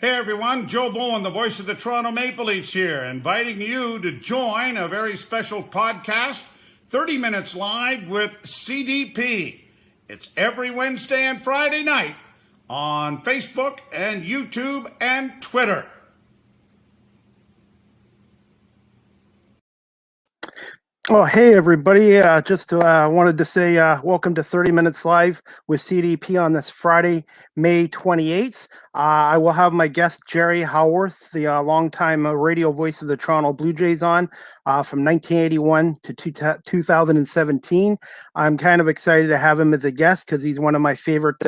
Hey everyone, Joe Bowen, the voice of the Toronto Maple Leafs here, inviting you to join a very special podcast, 30 Minutes Live with CDP. It's every Wednesday and Friday night on Facebook and YouTube and Twitter. Oh, hey, everybody. Just wanted to say welcome to 30 Minutes Live with CDP on this Friday, May 28th. I will have my guest, Jerry Howarth, the longtime radio voice of the Toronto Blue Jays on from 1981 to 2017. I'm kind of excited to have him as a guest because he's one of my favorite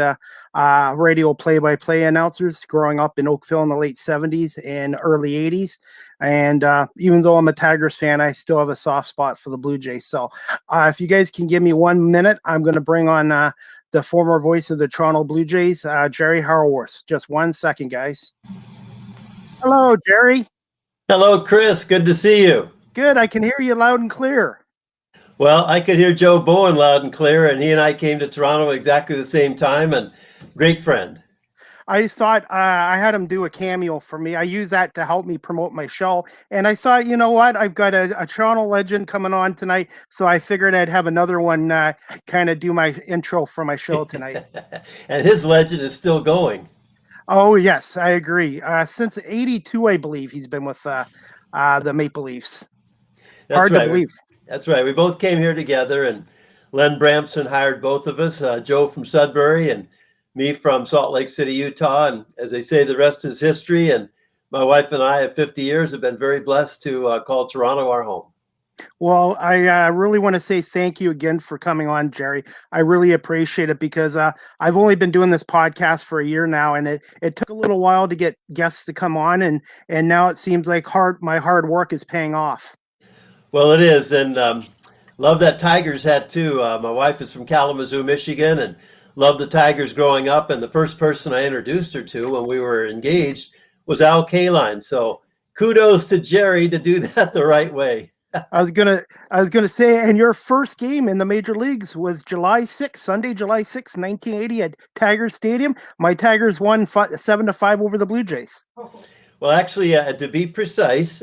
radio play-by-play announcers growing up in Oakville in the late 70s and early 80s. And even though I'm a Tigers fan, I still have a soft spot for the Blue Jays. So if you guys can give me 1 minute, I'm going to bring on the former voice of the Toronto Blue Jays, Jerry Howarth. Just 1 second, guys. Hello, Jerry. Hello, Chris. Good to see you. Good. I can hear you loud and clear. Well, I could hear Joe Bowen loud and clear, and he and I came to Toronto at exactly the same time, and great friend. I thought I had him do a cameo for me. I use that to help me promote my show. And I thought, you know what? I've got a Toronto legend coming on tonight. So I figured I'd have another one kind of do my intro for my show tonight. And his legend is still going. Oh, yes, I agree. Since 82, I believe he's been with the Maple Leafs. That's Hard right. to believe. That's right. We both came here together, and Len Bramson hired both of us, Joe from Sudbury and me from Salt Lake City, Utah. And as they say, the rest is history. And my wife and I of 50 years have been very blessed to call Toronto our home. Well, I really want to say thank you again for coming on, Jerry. I really appreciate it because I've only been doing this podcast for a year now, and it took a little while to get guests to come on, and now it seems like my hard work is paying off. Well, it is, and love that Tigers hat too. My wife is from Kalamazoo, Michigan, and loved the Tigers growing up. And the first person I introduced her to when we were engaged was Al Kaline. So kudos to Jerry to do that the right way. I was gonna say, and your first game in the major leagues was Sunday, July 6th, 1980 at Tigers Stadium. My Tigers won 7-5 over the Blue Jays. Well, actually, to be precise,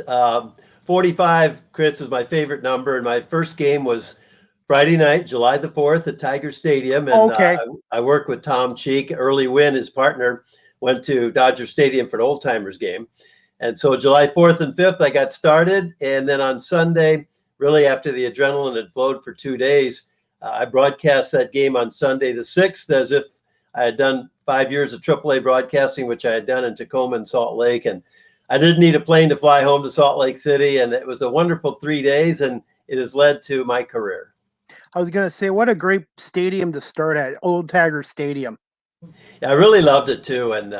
45, Chris, is my favorite number. And my first game was Friday night, July the 4th at Tiger Stadium. And okay. I worked with Tom Cheek. Early Win, his partner, went to Dodger Stadium for an old timers game. And so July 4th and 5th, I got started. And then on Sunday, really after the adrenaline had flowed for 2 days, I broadcast that game on Sunday the 6th as if I had done 5 years of AAA broadcasting, which I had done in Tacoma and Salt Lake. And I didn't need a plane to fly home to Salt Lake City. And it was a wonderful 3 days, and it has led to my career. I was going to say, what a great stadium to start at, Old Tiger Stadium. Yeah, I really loved it too. And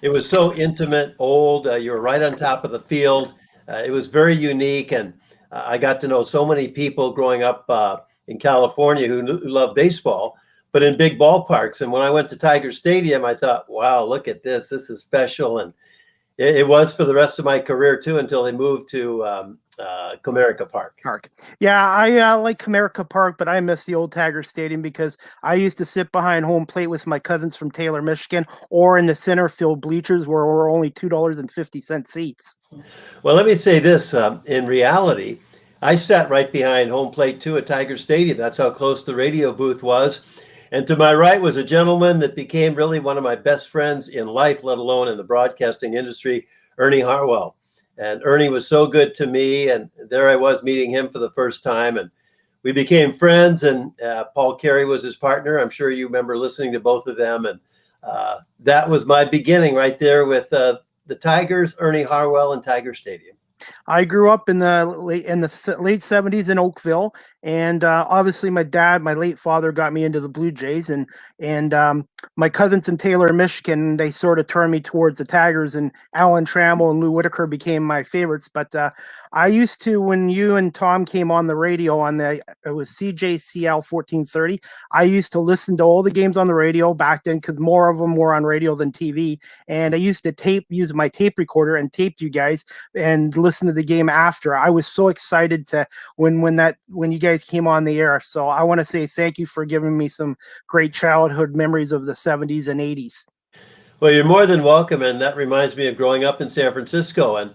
it was so intimate, old. You were right on top of the field. It was very unique. And I got to know so many people growing up in California who loved baseball, but in big ballparks. And when I went to Tiger Stadium, I thought, wow, look at this. This is special. And it was for the rest of my career too, until they moved to Comerica Park. Yeah, I like Comerica Park, but I miss the old Tiger Stadium because I used to sit behind home plate with my cousins from Taylor, Michigan, or in the center field bleachers where we're only $2.50 seats. Well, let me say this. In reality, I sat right behind home plate too at Tiger Stadium. That's how close the radio booth was. And to my right was a gentleman that became really one of my best friends in life, let alone in the broadcasting industry, Ernie Harwell. And Ernie was so good to me, and there I was meeting him for the first time, and we became friends, and Paul Carey was his partner. I'm sure you remember listening to both of them, and that was my beginning right there with the Tigers, Ernie Harwell, and Tiger Stadium. I grew up in the late 70s in Oakville, and obviously my late father, got me into the Blue Jays, and my cousins in Taylor, Michigan, they sort of turned me towards the Tigers, and Alan Trammell and Lou Whitaker became my favorites. But I used to, when you and Tom came on the radio it was CJCL 1430, I used to listen to all the games on the radio back then because more of them were on radio than TV, and I used to use my tape recorder and taped you guys and listen to the game after. I was so excited to when you guys came on the air. So I want to say thank you for giving me some great childhood memories of the 70s and 80s. Well, you're more than welcome, and that reminds me of growing up in San Francisco. And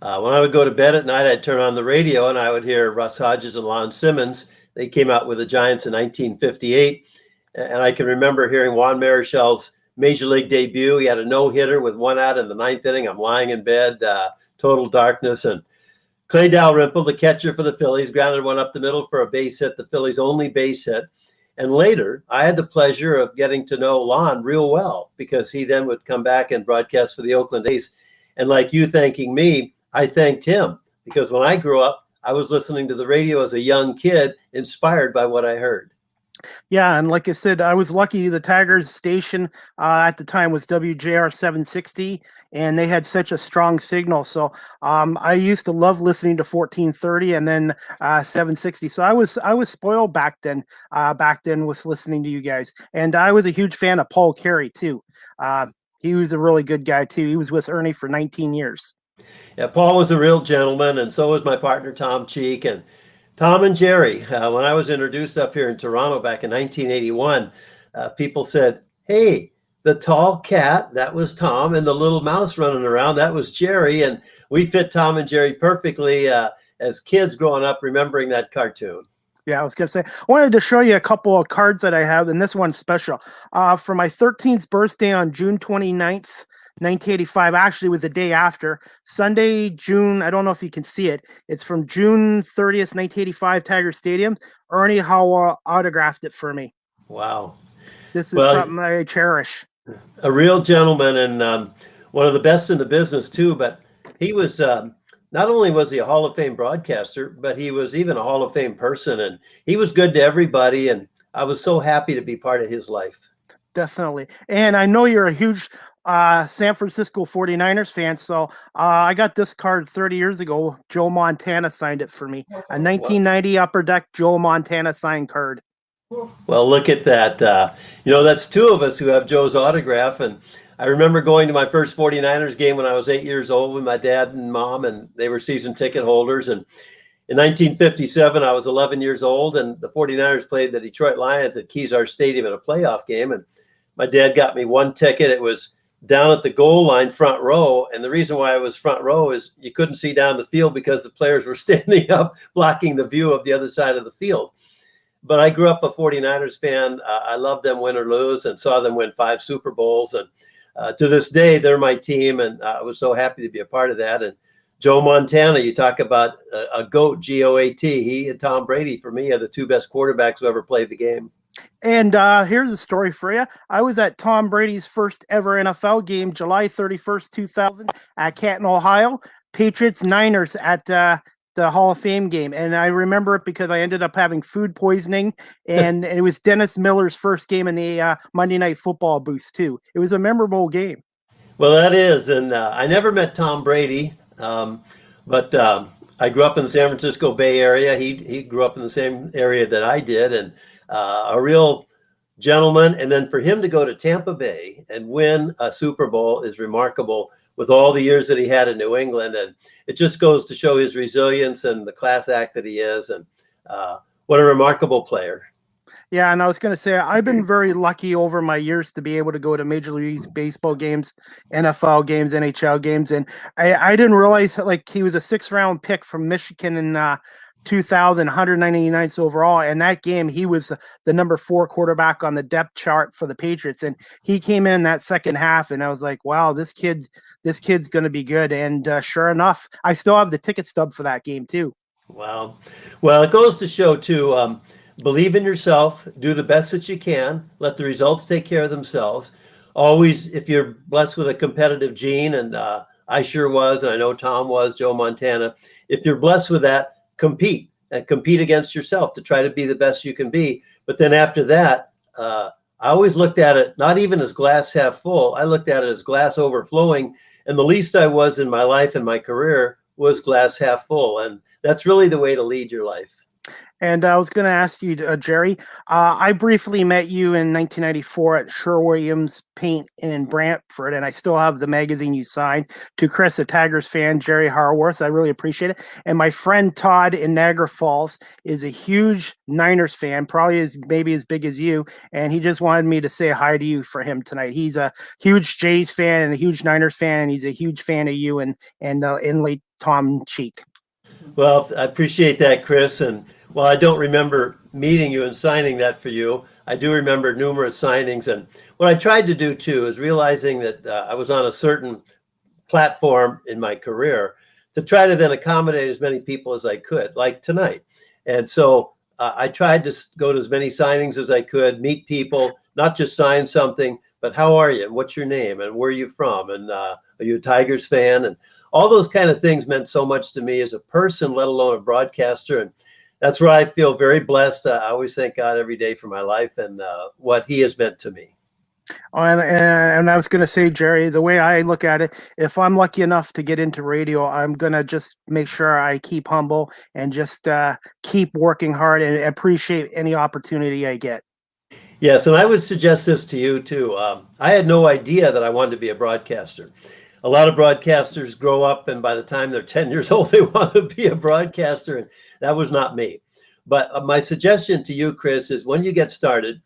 when I would go to bed at night, I'd turn on the radio, and I would hear Russ Hodges and Lon Simmons. They came out with the Giants in 1958, and I can remember hearing Juan Marichel's major league debut. He had a no-hitter with one out in the ninth inning. I'm lying in bed, total darkness, and Clay Dalrymple, the catcher for the Phillies, grounded one up the middle for a base hit, the Phillies' only base hit. And later, I had the pleasure of getting to know Lon real well, because he then would come back and broadcast for the Oakland A's. And like you thanking me, I thanked him, because when I grew up, I was listening to the radio as a young kid, inspired by what I heard. Yeah, and like I said, I was lucky. The Tigers station at the time was WJR 760, and they had such a strong signal. So I used to love listening to 1430 and then 760. So I was spoiled back then. Back then, was listening to you guys, and I was a huge fan of Paul Carey too. He was a really good guy too. He was with Ernie for 19 years. Yeah, Paul was a real gentleman, and so was my partner Tom Cheek. And Tom and Jerry, when I was introduced up here in Toronto back in 1981, people said, "Hey, the tall cat, that was Tom, and the little mouse running around, that was Jerry." And we fit Tom and Jerry perfectly as kids growing up, remembering that cartoon. Yeah, I was going to say, I wanted to show you a couple of cards that I have, and this one's special. For my 13th birthday on June 29th, 1985, actually was the day after, Sunday, June, I don't know if you can see it. It's from June 30th, 1985, Tiger Stadium. Ernie Howarth autographed it for me. Wow. This is something I cherish. A real gentleman, and one of the best in the business too, but he was, not only was he a Hall of Fame broadcaster, but he was even a Hall of Fame person, and he was good to everybody, and I was so happy to be part of his life. Definitely. And I know you're a huge San Francisco 49ers fan, so I got this card 30 years ago. Joe Montana signed it for me. A 1990 Upper Deck Joe Montana signed card. Well, look at that. That's two of us who have Joe's autograph. And I remember going to my first 49ers game when I was 8 years old with my dad and mom, and they were season ticket holders. And in 1957, I was 11 years old, and the 49ers played the Detroit Lions at Kezar Stadium in a playoff game. And my dad got me one ticket. It was down at the goal line, front row. And the reason why I was front row is you couldn't see down the field because the players were standing up, blocking the view of the other side of the field. But I grew up a 49ers fan. I loved them win or lose, and saw them win 5 Super Bowls. And to this day, they're my team, and I was so happy to be a part of that. And Joe Montana, you talk about a GOAT, G-O-A-T. He and Tom Brady, for me, are the two best quarterbacks who ever played the game. And here's a story for you. I was at Tom Brady's first ever NFL game, July 31st, 2000, at Canton, Ohio. Patriots-Niners at the Hall of Fame game. And I remember it because I ended up having food poisoning, and it was Dennis Miller's first game in the Monday Night Football booth, too. It was a memorable game. Well, that is. And I never met Tom Brady, but I grew up in the San Francisco Bay Area. He grew up in the same area that I did, and a real gentleman. And then for him to go to Tampa Bay and win a Super Bowl is remarkable, with all the years that he had in New England. And it just goes to show his resilience and the class act that he is. And what a remarkable player. Yeah, and I was going to say, I've been very lucky over my years to be able to go to Major League Baseball games, NFL games, NHL games. And I didn't realize that, like, he was a 6th-round pick from Michigan in 2000, 199th overall. And that game, he was the number 4 quarterback on the depth chart for the Patriots. And he came in that second half, and I was like, wow, this kid's going to be good. And sure enough, I still have the ticket stub for that game too. Wow. Well, it goes to show too, believe in yourself, do the best that you can, let the results take care of themselves. Always, if you're blessed with a competitive gene, and I sure was, and I know Tom was, Joe Montana, if you're blessed with that, compete against yourself to try to be the best you can be. But then after that, I always looked at it not even as glass half full. I looked at it as glass overflowing. And the least I was in my life and my career was glass half full. And that's really the way to lead your life. And I was going to ask you, Jerry, I briefly met you in 1994 at Sherwin-Williams Paint in Brantford, and I still have the magazine you signed. To Chris, a Tigers fan, Jerry Howarth, I really appreciate it. And my friend Todd in Niagara Falls is a huge Niners fan, probably maybe as big as you, and he just wanted me to say hi to you for him tonight. He's a huge Jays fan and a huge Niners fan, and he's a huge fan of you and late Tom Cheek. Well, I appreciate that, Chris. And while I don't remember meeting you and signing that for you, I do remember numerous signings. And what I tried to do too is realizing that I was on a certain platform in my career to try to then accommodate as many people as I could, like tonight. And so I tried to go to as many signings as I could, meet people, not just sign something, but how are you? And what's your name? And where are you from? And are you a Tigers fan? And all those kind of things meant so much to me as a person, let alone a broadcaster. And that's where I feel very blessed. I always thank God every day for my life and what he has meant to me. Oh, and I was going to say, Jerry, the way I look at it, if I'm lucky enough to get into radio, I'm going to just make sure I keep humble and just keep working hard and appreciate any opportunity I get. Yes, and I would suggest this to you too. I had no idea that I wanted to be a broadcaster. A lot of broadcasters grow up, and by the time they're 10 years old, they want to be a broadcaster, and that was not me. But my suggestion to you, Chris, is when you get started,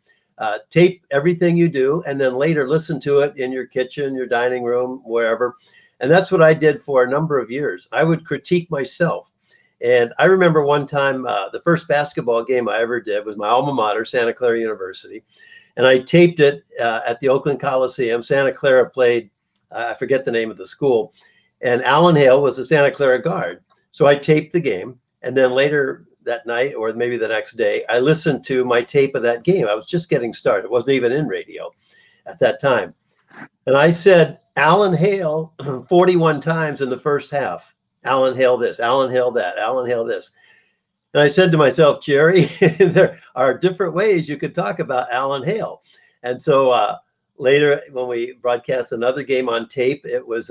tape everything you do, and then later listen to it in your kitchen, your dining room, wherever. And that's what I did for a number of years. I would critique myself. And I remember one time, the first basketball game I ever did was my alma mater, Santa Clara University. And I taped it at the Oakland Coliseum. Santa Clara played, I forget the name of the school. And Alan Hale was a Santa Clara guard. So I taped the game. And then later that night, or maybe the next day, I listened to my tape of that game. I was just getting started. It wasn't even in radio at that time. And I said, Alan Hale 41 times in the first half. Alan Hale this, Alan Hale that, Alan Hale this. And I said to myself, Jerry, there are different ways you could talk about Alan Hale. And so later when we broadcast another game on tape, it was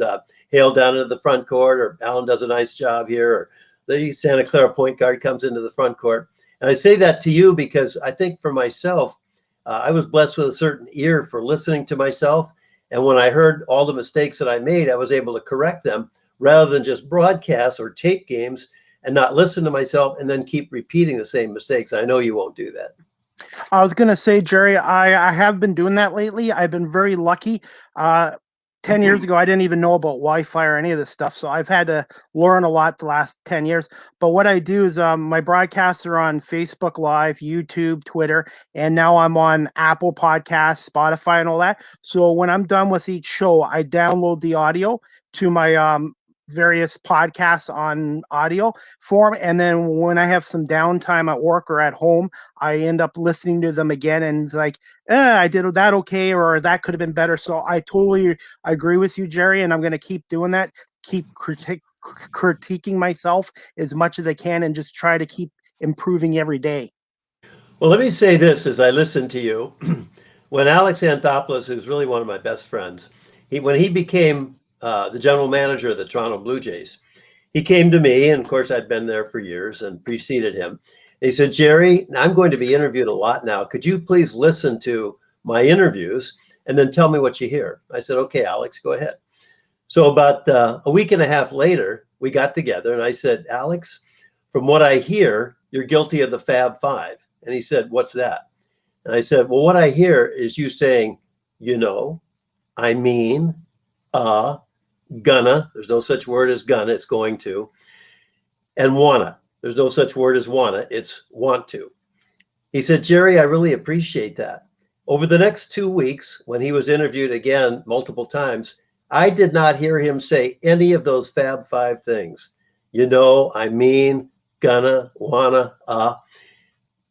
Hale down into the front court, or Alan does a nice job here, or the Santa Clara point guard comes into the front court. And I say that to you because I think for myself, I was blessed with a certain ear for listening to myself. And when I heard all the mistakes that I made, I was able to correct them rather than just broadcast or tape games and not listen to myself and then keep repeating the same mistakes. I know you won't do that. I was going to say, Jerry, I have been doing that lately. I've been very lucky. 10 years ago, I didn't even know about Wi-Fi or any of this stuff. So I've had to learn a lot the last 10 years. But what I do is my broadcasts are on Facebook Live, YouTube, Twitter, and now I'm on Apple Podcasts, Spotify, and all that. So when I'm done with each show, I download the audio to my various podcasts on audio form. And then when I have some downtime at work or at home, I end up listening to them again. And it's like, I did that okay, or that could have been better. So I totally agree with you, Jerry. And I'm going to keep doing that, keep critiquing myself as much as I can, and just try to keep improving every day. Well, let me say this as I listen to you. When Alex Anthopoulos, who's really one of my best friends, when he became the general manager of the Toronto Blue Jays, he came to me, and of course I'd been there for years and preceded him. He said, Jerry, I'm going to be interviewed a lot now. Could you please listen to my interviews and then tell me what you hear? I said, okay, Alex, go ahead. So about a week and a half later, we got together and I said, Alex, from what I hear, you're guilty of the Fab Five. And he said, what's that? And I said, well, what I hear is you saying, you know, I mean, gonna, there's no such word as gonna, it's going to, and wanna, there's no such word as wanna, it's want to. He said, Jerry, I really appreciate that. Over the next 2 weeks, when he was interviewed again multiple times, I did not hear him say any of those Fab Five things. You know, I mean, gonna, wanna,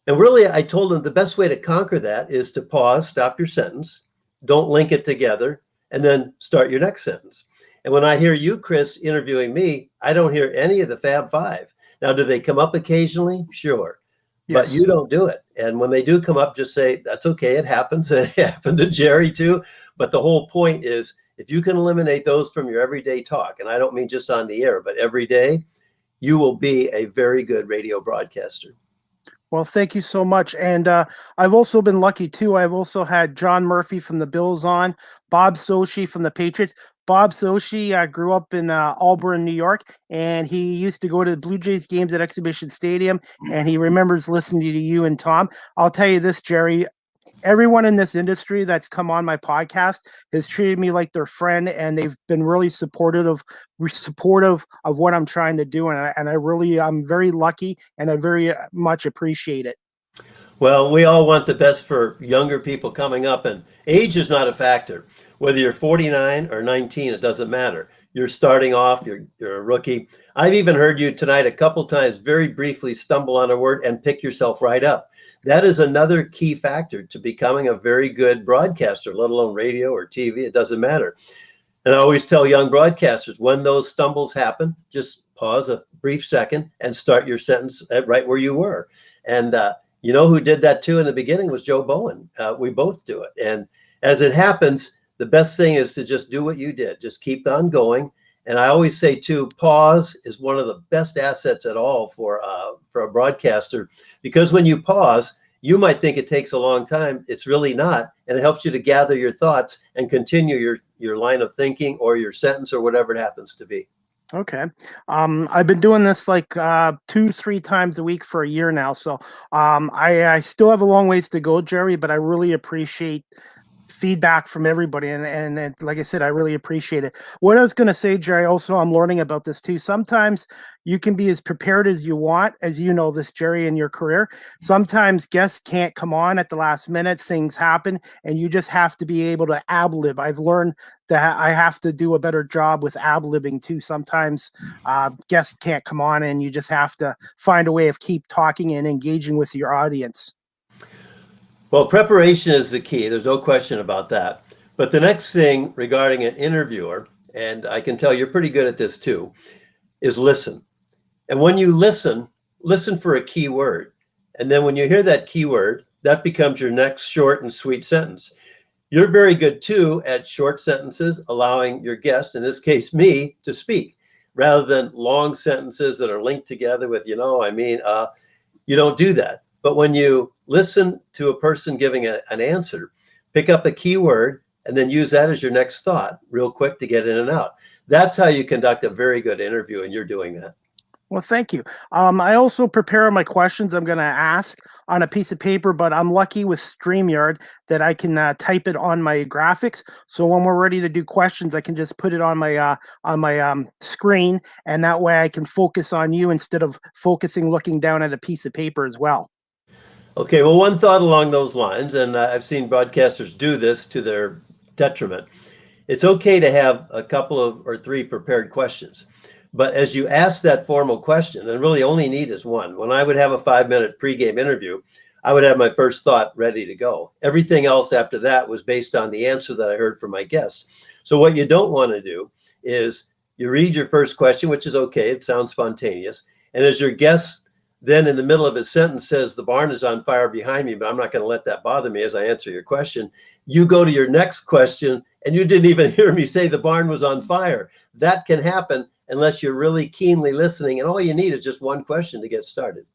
and really, I told him the best way to conquer that is to pause, stop your sentence, don't link it together, and then start your next sentence. And when I hear you, Chris, interviewing me, I don't hear any of the Fab Five. Now, do they come up occasionally? Sure. Yes. But you don't do it. And when they do come up, just say, that's okay. It happens. It happened to Jerry too. But the whole point is, if you can eliminate those from your everyday talk, and I don't mean just on the air, but every day, you will be a very good radio broadcaster. Well, thank you so much. And I've also been lucky too. I've also had John Murphy from the Bills on, Bob Sochi from the Patriots. Bob Sochi grew up in Auburn, New York, and he used to go to the Blue Jays games at Exhibition Stadium. And he remembers listening to you and Tom. I'll tell you this, Jerry. Everyone in this industry that's come on my podcast has treated me like their friend, and they've been really supportive of what I'm trying to do, I'm very lucky, and I very much appreciate it. Well, we all want the best for younger people coming up, and age is not a factor. Whether you're 49 or 19, it doesn't matter. You're starting off, you're a rookie. I've even heard you tonight a couple times very briefly stumble on a word and pick yourself right up. That is another key factor to becoming a very good broadcaster, let alone radio or TV, it doesn't matter. And I always tell young broadcasters, when those stumbles happen, just pause a brief second and start your sentence right where you were. And you know who did that too in the beginning was Joe Bowen. We both do it. And as it happens, the best thing is to just do what you did. Just keep on going. And I always say too, pause is one of the best assets at all for a broadcaster, because when you pause, you might think it takes a long time. It's really not. And it helps you to gather your thoughts and continue your line of thinking or your sentence or whatever it happens to be. Okay. I've been doing this like 2-3 times a week for a year now. So I still have a long ways to go, Jerry, but I really appreciate feedback from everybody. And like I said, I really appreciate it. What I was going to say, Jerry, also, I'm learning about this too. Sometimes you can be as prepared as you want, as you know this, Jerry, in your career. Sometimes guests can't come on at the last minute. Things happen, and you just have to be able to ad-lib. I've learned that I have to do a better job with ad-libbing too. Sometimes guests can't come on, and you just have to find a way of keep talking and engaging with your audience. Well, preparation is the key. There's no question about that. But the next thing regarding an interviewer, and I can tell you're pretty good at this too, is listen. And when you listen for a key word. And then when you hear that key word, that becomes your next short and sweet sentence. You're very good too at short sentences, allowing your guest, in this case me, to speak, rather than long sentences that are linked together with, you don't do that. But when you listen to a person giving an answer, pick up a key word and then use that as your next thought real quick to get in and out. That's how you conduct a very good interview, and you're doing that. Well, thank you. I also prepare my questions I'm going to ask on a piece of paper, but I'm lucky with StreamYard that I can type it on my graphics. So when we're ready to do questions, I can just put it on my screen, and that way I can focus on you instead of looking down at a piece of paper as well. Okay, well, one thought along those lines, and I've seen broadcasters do this to their detriment. It's okay to have a couple of or 3 prepared questions. But as you ask that formal question, and really only need is one. When I would have a 5-minute pregame interview, I would have my first thought ready to go. Everything else after that was based on the answer that I heard from my guests. So what you don't want to do is you read your first question, which is okay. It sounds spontaneous. And as your guest then in the middle of his sentence says, the barn is on fire behind me, but I'm not going to let that bother me as I answer your question. You go to your next question and you didn't even hear me say the barn was on fire. That can happen unless you're really keenly listening. And all you need is just one question to get started.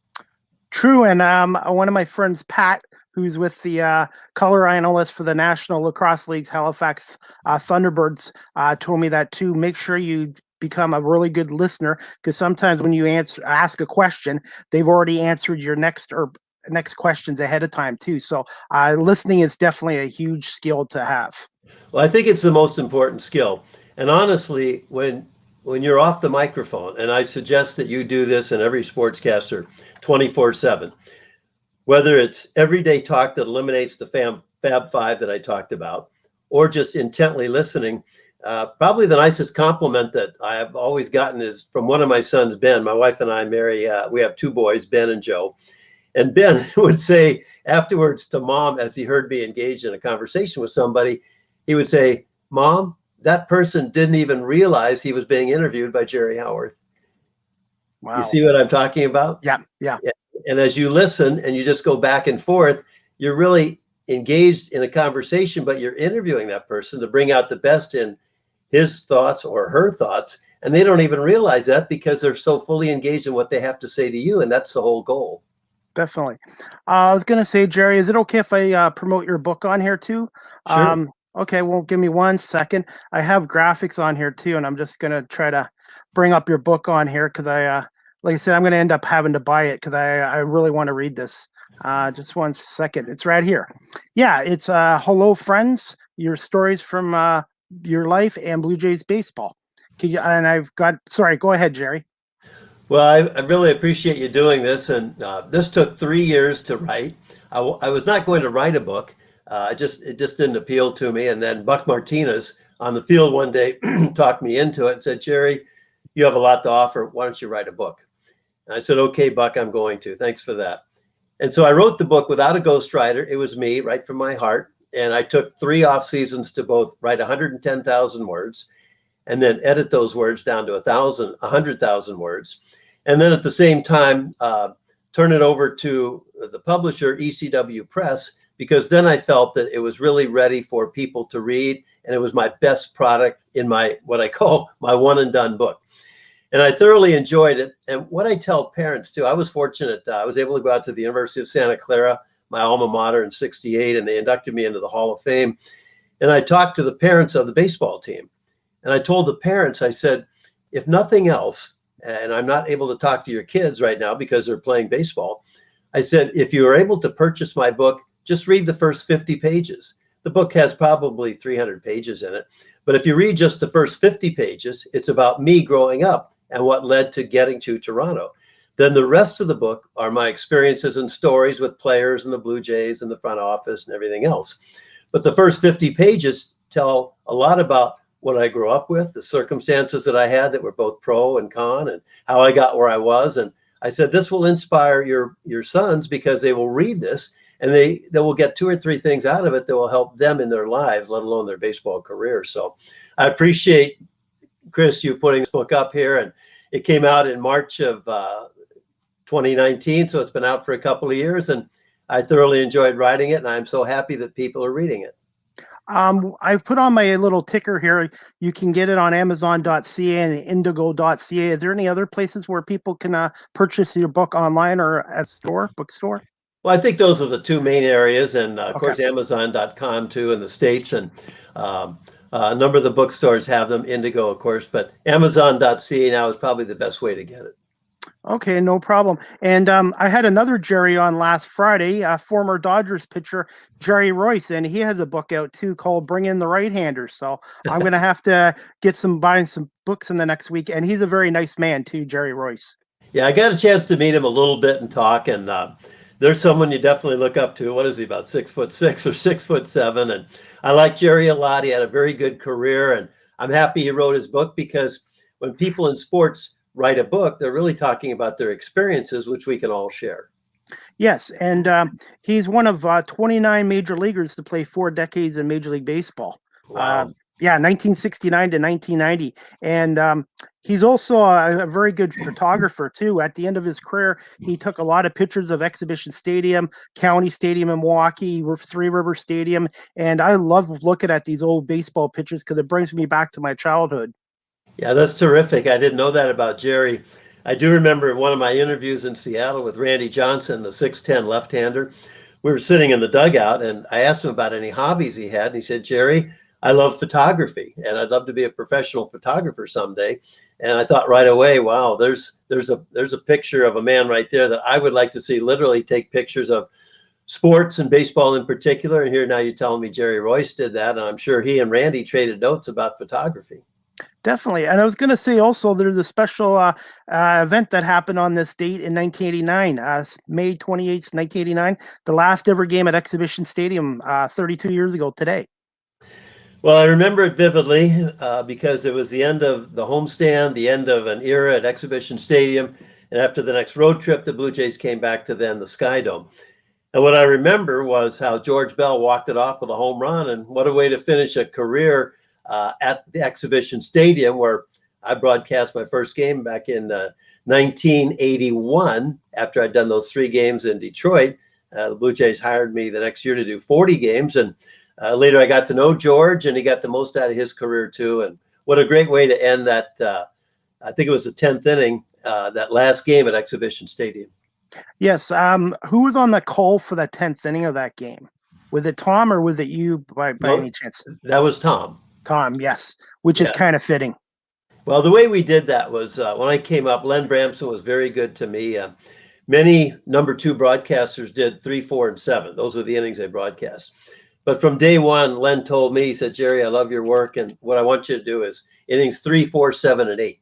True. And one of my friends, Pat, who's with the color analyst for the National Lacrosse League's Halifax Thunderbirds, told me that too. Make sure you become a really good listener, because sometimes when you ask a question, they've already answered your next questions ahead of time too. So listening is definitely a huge skill to have. Well, I think it's the most important skill. And honestly, when you're off the microphone, and I suggest that you do this in every sportscaster 24/7, whether it's everyday talk that eliminates the Fab Five that I talked about, or just intently listening, probably the nicest compliment that I have always gotten is from one of my sons, Ben. My wife and I we have 2 boys, Ben and Joe. And Ben would say afterwards to Mom, as he heard me engaged in a conversation with somebody, he would say, "Mom, that person didn't even realize he was being interviewed by Jerry Howarth." Wow. You see what I'm talking about? Yeah. And as you listen and you just go back and forth, you're really engaged in a conversation, but you're interviewing that person to bring out the best in his thoughts or her thoughts. And they don't even realize that because they're so fully engaged in what they have to say to you. And that's the whole goal. Definitely. I was going to say, Jerry, is it okay if I promote your book on here too? Sure. Okay, well, give me 1 second. I have graphics on here too, and I'm just going to try to bring up your book on here because like I said, I'm going to end up having to buy it because I really want to read this. Just 1 second. It's right here. Yeah, it's Hello Friends, your stories from your life and Blue Jays baseball. And I've got, sorry, go ahead, Jerry. Well, I really appreciate you doing this, and this took 3 years to write. I was not going to write a book. It just didn't appeal to me. And then Buck Martinez on the field one day talked me into it and said, "Jerry, you have a lot to offer. Why don't you write a book?" And I said, "Okay, Buck, I'm going to. Thanks for that." And so I wrote the book without a ghostwriter. It was me, right from my heart. And I took 3 off seasons to both write 110,000 words and then edit those words down to 100,000 words. And then at the same time, turn it over to the publisher, ECW Press, because then I felt that it was really ready for people to read. And it was my best product in my, what I call my one and done book. And I thoroughly enjoyed it. And what I tell parents too, I was fortunate. I was able to go out to the University of Santa Clara, my alma mater, in '68, and they inducted me into the Hall of Fame. And I talked to the parents of the baseball team. And I told the parents, I said, if nothing else, and I'm not able to talk to your kids right now because they're playing baseball, I said, if you are able to purchase my book, just read the first 50 pages. The book has probably 300 pages in it. But if you read just the first 50 pages, it's about me growing up and what led to getting to Toronto. Then the rest of the book are my experiences and stories with players and the Blue Jays and the front office and everything else. But the first 50 pages tell a lot about what I grew up with, the circumstances that I had that were both pro and con, and how I got where I was. And I said, this will inspire your sons because they will read this and they will get 2 or 3 things out of it that will help them in their lives, let alone their baseball career. So I appreciate, Chris, you putting this book up here. And it came out in March of 2019. So it's been out for a couple of years, and I thoroughly enjoyed writing it. And I'm so happy that people are reading it. I've put on my little ticker here. You can get it on Amazon.ca and Indigo.ca. Is there any other places where people can purchase your book online or at bookstore? Well, I think those are the 2 main areas, and of Okay. course, Amazon.com too in the States, and a number of the bookstores have them. Indigo, of course, but Amazon.ca now is probably the best way to get it. Okay, no problem. And I had another Jerry on last Friday, former Dodgers pitcher Jerry Royce, and he has a book out too called "Bring in the Right-Handers." So I'm going to have to buying some books in the next week. And he's a very nice man too, Jerry Royce. Yeah, I got a chance to meet him a little bit and talk, and there's someone you definitely look up to. What is he, about 6'6" or 6'7"? And I like Jerry a lot. He had a very good career, and I'm happy he wrote his book because when people in sports write a book, they're really talking about their experiences, which we can all share. Yes, and he's one of 29 major leaguers to play 4 decades in Major League Baseball. Wow. Yeah, 1969 to 1990. And he's also a very good photographer, too. At the end of his career, he took a lot of pictures of Exhibition Stadium, County Stadium in Milwaukee, Three River Stadium. And I love looking at these old baseball pictures because it brings me back to my childhood. Yeah, that's terrific. I didn't know that about Jerry. I do remember in one of my interviews in Seattle with Randy Johnson, the 6'10" left-hander, we were sitting in the dugout and I asked him about any hobbies he had. And he said, "Jerry, I love photography and I'd love to be a professional photographer someday." And I thought right away, wow, there's a picture of a man right there that I would like to see literally take pictures of sports and baseball in particular. And here now you're telling me Jerry Royce did that. And I'm sure he and Randy traded notes about photography. Definitely. And I was going to say also there's a special event that happened on this date in 1989, May 28th, 1989, the last ever game at Exhibition Stadium 32 years ago today. Well, I remember it vividly because it was the end of the homestand, the end of an era at Exhibition Stadium. And after the next road trip, the Blue Jays came back to then the Sky Dome. And what I remember was how George Bell walked it off with a home run. And what a way to finish a career at the Exhibition Stadium, where I broadcast my first game back in 1981 after I'd done those 3 games in Detroit. The Blue Jays hired me the next year to do 40 games. And later I got to know George, and he got the most out of his career too. And what a great way to end that. I think it was the 10th inning, that last game at Exhibition Stadium. Yes. Who was on the call for the 10th inning of that game? Was it Tom or was it you by No, any chance? that was Tom. Tom, yes, which is Yeah. kind of fitting. Well, the way we did that was when I came up, Len Bramson was very good to me. Many number two broadcasters did 3, 4, and 7. Those are the innings they broadcast. But from day one, Len told me, he said, Jerry, I love your work. And what I want you to do is innings 3, 4, 7, and 8.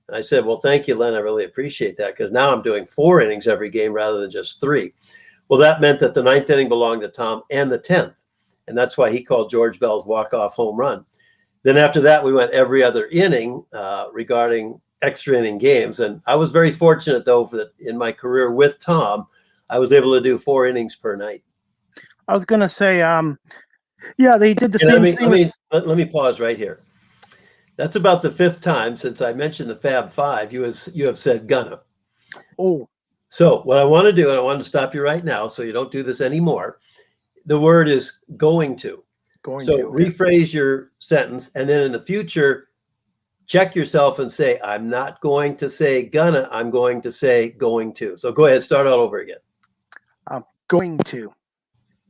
And I said, well, thank you, Len. I really appreciate that because now I'm doing 4 innings every game rather than just 3. Well, that meant that the 9th inning belonged to Tom and the 10th. And that's why he called George Bell's walk-off home run. Then after that, we went every other inning regarding extra inning games. And I was very fortunate, though, that in my career with Tom, I was able to do 4 innings per night. I was going to say, yeah, they did the same thing. Let me pause right here. That's about the 5th time since I mentioned the Fab Five. You have said gonna. Oh. So what I want to do, and I want to stop you right now so you don't do this anymore. The word is going to. Rephrase your sentence, and then in the future, check yourself and say, I'm not going to say gonna, I'm going to say going to. So go ahead, start all over again. I'm going to.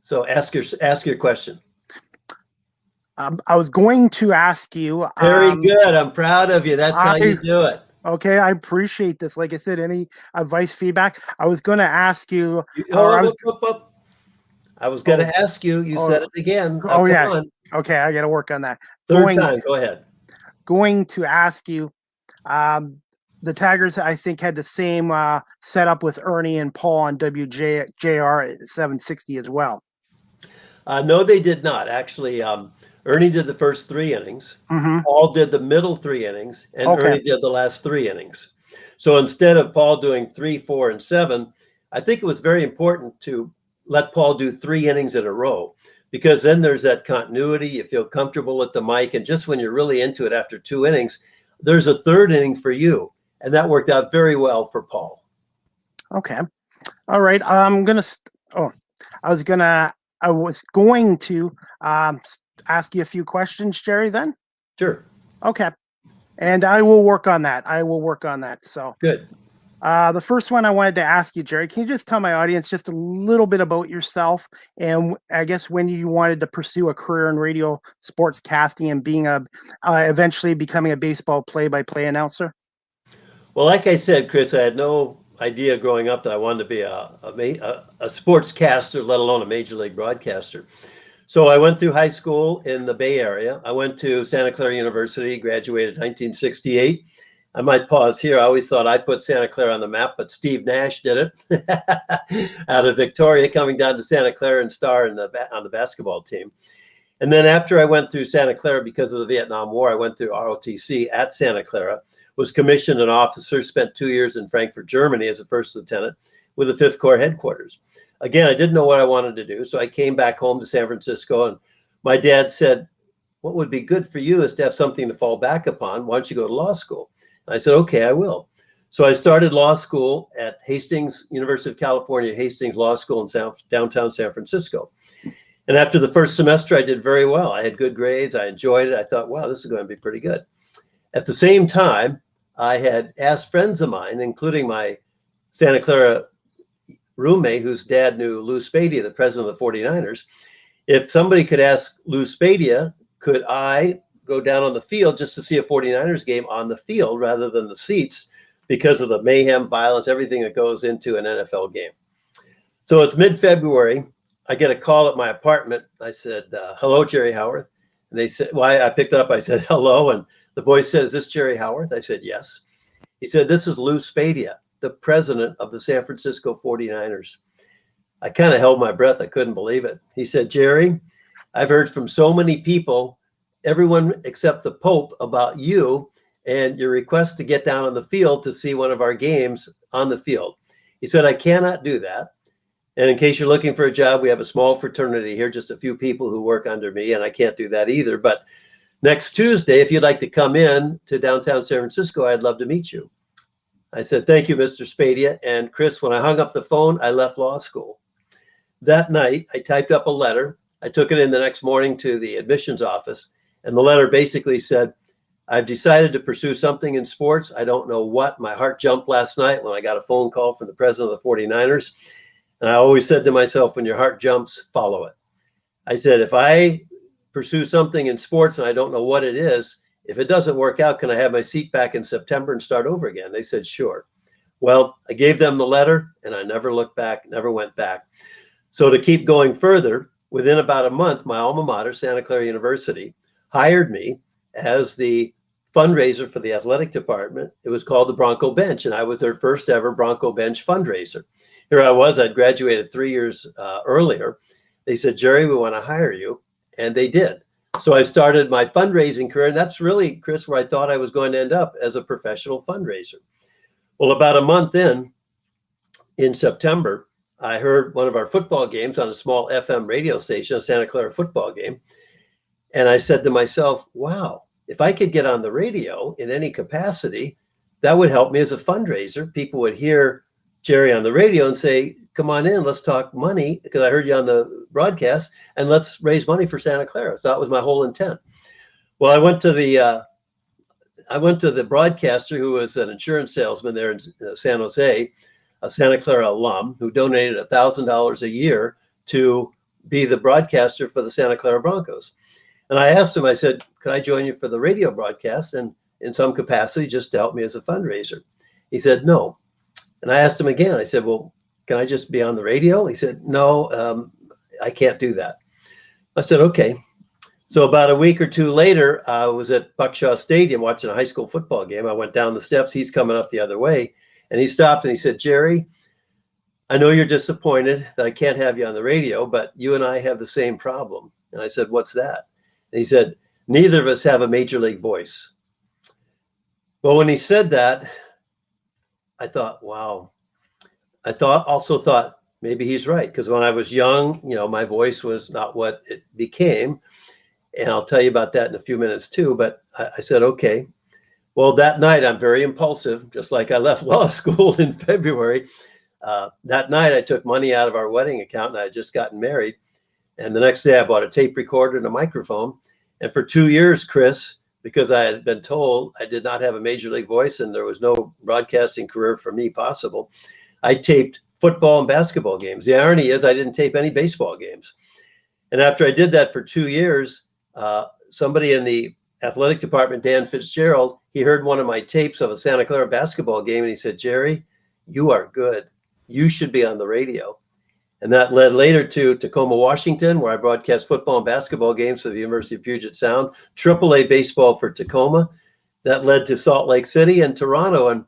So ask your question. I was going to ask you. Very good. I'm proud of you. That's how you do it. Okay, I appreciate this. Like I said, any advice, feedback? I was going to ask you. I was going to ask you. You said it again. Oh, yeah. On. Okay, I got to work on that. Third time. Go ahead. Going to ask you. The Tigers, I think, had the same setup with Ernie and Paul on WJR 760 as well. No, they did not. Actually, Ernie did the first 3 innings. Mm-hmm. Paul did the middle 3 innings, and Ernie did the last 3 innings. So instead of Paul doing 3, 4, and 7, I think it was very important to let Paul do 3 innings in a row, because then there's that continuity. You feel comfortable at the mic, and just when you're really into it after 2 innings, there's a 3rd inning for you, and that worked out very well for Paul. Okay, all right. I was going to ask you a few questions, Jerry. Then. Sure. Okay, and I will work on that. So good. The first one I wanted to ask you, Jerry, can you just tell my audience just a little bit about yourself and I guess when you wanted to pursue a career in radio sportscasting and being eventually becoming a baseball play-by-play announcer? Well, like I said, Chris, I had no idea growing up that I wanted to be a sportscaster, let alone a major league broadcaster. So I went through high school in the Bay Area. I went to Santa Clara University, graduated 1968. I might pause here. I always thought I put Santa Clara on the map, but Steve Nash did it out of Victoria, coming down to Santa Clara and star on the basketball team. And then after I went through Santa Clara because of the Vietnam War, I went through ROTC at Santa Clara, was commissioned an officer, spent 2 years in Frankfurt, Germany as a first lieutenant with the 5th Corps headquarters. Again, I didn't know what I wanted to do, so I came back home to San Francisco, and my dad said, what would be good for you is to have something to fall back upon. Why don't you go to law school? I said, okay, I will. So I started law school at Hastings, University of California, Hastings Law School in downtown San Francisco. And after the first semester, I did very well. I had good grades. I enjoyed it. I thought, wow, this is going to be pretty good. At the same time, I had asked friends of mine, including my Santa Clara roommate, whose dad knew Lou Spadia, the president of the 49ers, if somebody could ask Lou Spadia, could I go down on the field just to see a 49ers game on the field rather than the seats because of the mayhem, violence, everything that goes into an NFL game. So it's mid-February. I get a call at my apartment. I said, hello, Jerry Howarth. And they said, well, I picked it up. I said, hello. And the voice said, is this Jerry Howarth? I said, yes. He said, this is Lou Spadia, the president of the San Francisco 49ers. I kind of held my breath. I couldn't believe it. He said, Jerry, I've heard from so many people, everyone except the Pope, about you and your request to get down on the field to see one of our games on the field. He said, I cannot do that. And in case you're looking for a job, we have a small fraternity here, just a few people who work under me, and I can't do that either. But next Tuesday, if you'd like to come in to downtown San Francisco, I'd love to meet you. I said, thank you, Mr. Spadia. And Chris, when I hung up the phone, I left law school. That night, I typed up a letter. I took it in the next morning to the admissions office. And the letter basically said, I've decided to pursue something in sports. I don't know what. My heart jumped last night when I got a phone call from the president of the 49ers. And I always said to myself, when your heart jumps, follow it. I said, if I pursue something in sports and I don't know what it is, if it doesn't work out, can I have my seat back in September and start over again? They said, sure. Well, I gave them the letter and I never looked back, never went back. So to keep going further, within about a month, my alma mater, Santa Clara University, hired me as the fundraiser for the athletic department. It was called the Bronco Bench, and I was their first ever Bronco Bench fundraiser. Here I was, I'd graduated 3 years earlier. They said, Jerry, we want to hire you. And they did. So I started my fundraising career. And that's really, Chris, where I thought I was going to end up as a professional fundraiser. Well, about a month in September, I heard one of our football games on a small FM radio station, a Santa Clara football game. And I said to myself, wow, if I could get on the radio in any capacity, that would help me as a fundraiser. People would hear Jerry on the radio and say, come on in, let's talk money, because I heard you on the broadcast, and let's raise money for Santa Clara. So that was my whole intent. Well, I went to the broadcaster, who was an insurance salesman there in San Jose, a Santa Clara alum, who donated $1,000 a year to be the broadcaster for the Santa Clara Broncos. And I asked him, I said, could I join you for the radio broadcast and in some capacity just to help me as a fundraiser? He said, no. And I asked him again, I said, well, can I just be on the radio? He said, no, I can't do that. I said, okay. So about a week or two later, I was at Buckshaw Stadium watching a high school football game. I went down the steps. He's coming up the other way. And he stopped and he said, Jerry, I know you're disappointed that I can't have you on the radio, but you and I have the same problem. And I said, what's that? And he said, neither of us have a major league voice. Well, when he said that, I thought, wow. I also thought maybe he's right, because when I was young, my voice was not what it became. And I'll tell you about that in a few minutes too. But I said, okay. Well, that night, I'm very impulsive, just like I left law school in February. That night, I took money out of our wedding account, and I had just gotten married. And the next day, I bought a tape recorder and a microphone. And for 2 years, Chris, because I had been told I did not have a major league voice and there was no broadcasting career for me possible, I taped football and basketball games. The irony is I didn't tape any baseball games. And after I did that for 2 years, somebody in the athletic department, Dan Fitzgerald, he heard one of my tapes of a Santa Clara basketball game, and he said, Jerry, you are good. You should be on the radio. And that led later to Tacoma, Washington, where I broadcast football and basketball games for the University of Puget Sound, AAA baseball for Tacoma. That led to Salt Lake City and Toronto. And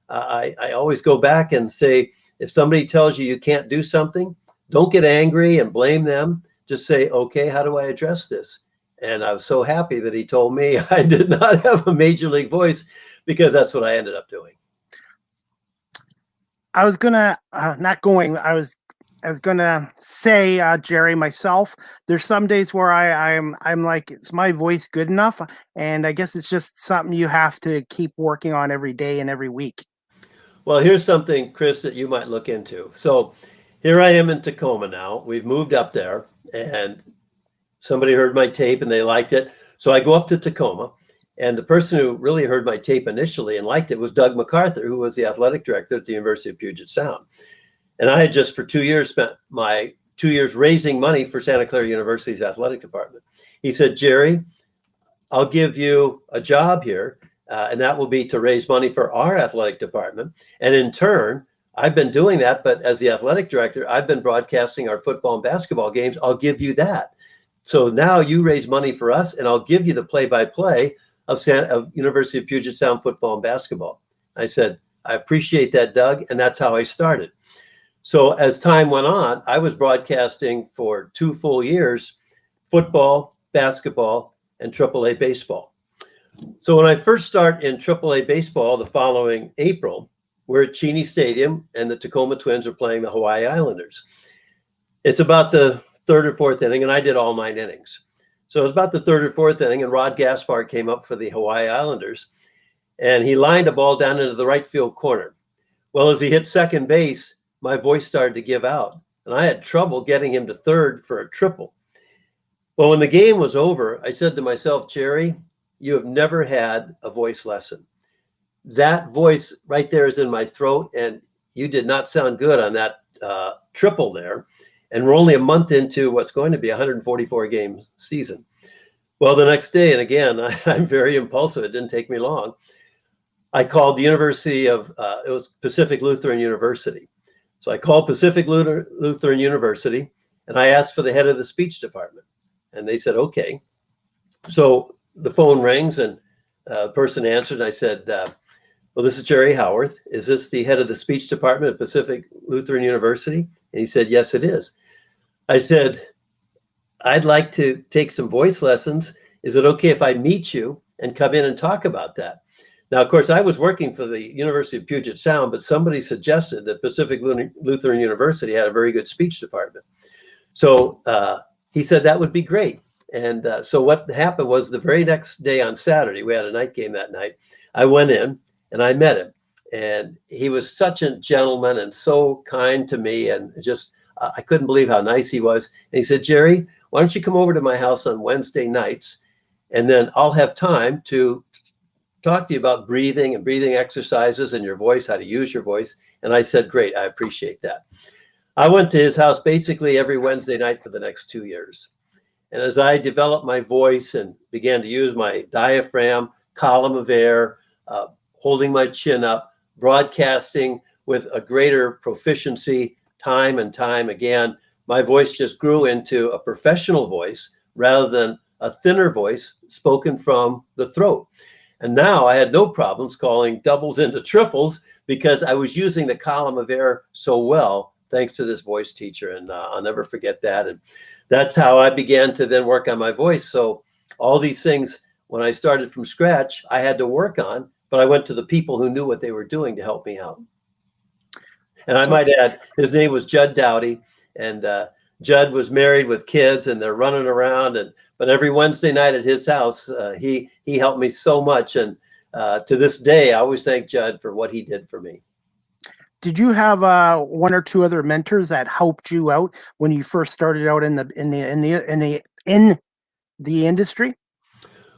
I always go back and say, if somebody tells you can't do something, don't get angry and blame them. Just say, okay, how do I address this? And I was so happy that he told me I did not have a major league voice, because that's what I ended up doing. I was gonna I was gonna say, Jerry, myself, there's some days where I'm like, is my voice good enough? And I guess it's just something you have to keep working on every day and every week. Well, here's something, Chris, that you might look into. So here I am in Tacoma now. We've moved up there, and somebody heard my tape and they liked it. So I go up to Tacoma, and the person who really heard my tape initially and liked it was Doug MacArthur, who was the athletic director at the University of Puget Sound. And I had just for 2 years spent my 2 years raising money for Santa Clara University's athletic department. He said, Jerry, I'll give you a job here, and that will be to raise money for our athletic department. And in turn, I've been doing that, but as the athletic director, I've been broadcasting our football and basketball games. I'll give you that. So now you raise money for us, and I'll give you the play-by-play of University of Puget Sound football and basketball. I said, I appreciate that, Doug, and that's how I started. So as time went on, I was broadcasting for 2 full years, football, basketball, and AAA baseball. So when I first start in AAA baseball the following April, we're at Cheney Stadium, and the Tacoma Twins are playing the Hawaii Islanders. It's about the 3rd or 4th inning, and I did all 9 innings. So it was about the 3rd or 4th inning, and Rod Gaspar came up for the Hawaii Islanders, and he lined a ball down into the right field corner. Well, as he hit second base, my voice started to give out, and I had trouble getting him to third for a triple. Well, when the game was over, I said to myself, Jerry, you have never had a voice lesson. That voice right there is in my throat, and you did not sound good on that triple there. And we're only a month into what's going to be a 144 game season. Well, the next day, and again, I'm very impulsive. It didn't take me long. I called the University of, it was Pacific Lutheran University. So I called Pacific Lutheran University, and I asked for the head of the speech department. And they said, okay. So the phone rings, and the person answered, and I said, well, this is Jerry Howarth. Is this the head of the speech department at Pacific Lutheran University? And he said, yes, it is. I said, I'd like to take some voice lessons. Is it okay if I meet you and come in and talk about that? Now, of course, I was working for the University of Puget Sound, but somebody suggested that Pacific Lutheran University had a very good speech department. So he said that would be great. And so what happened was the very next day on Saturday, we had a night game that night. I went in and I met him. And he was such a gentleman and so kind to me, and just I couldn't believe how nice he was. And he said, Jerry, why don't you come over to my house on Wednesday nights, and then I'll have time to talk to you about breathing and breathing exercises and your voice, how to use your voice. And I said, great, I appreciate that. I went to his house basically every Wednesday night for the next 2 years. And as I developed my voice and began to use my diaphragm, column of air, holding my chin up, broadcasting with a greater proficiency time and time again, my voice just grew into a professional voice rather than a thinner voice spoken from the throat. And now I had no problems calling doubles into triples because I was using the column of air so well, thanks to this voice teacher. And I'll never forget that. And that's how I began to then work on my voice. So all these things, when I started from scratch, I had to work on, but I went to the people who knew what they were doing to help me out. And I might add, his name was Judd Dowdy, and Judd was married with kids, and they're running around. But every Wednesday night at his house, he helped me so much. And to this day, I always thank Judd for what he did for me. Did you have one or two other mentors that helped you out when you first started out in the industry?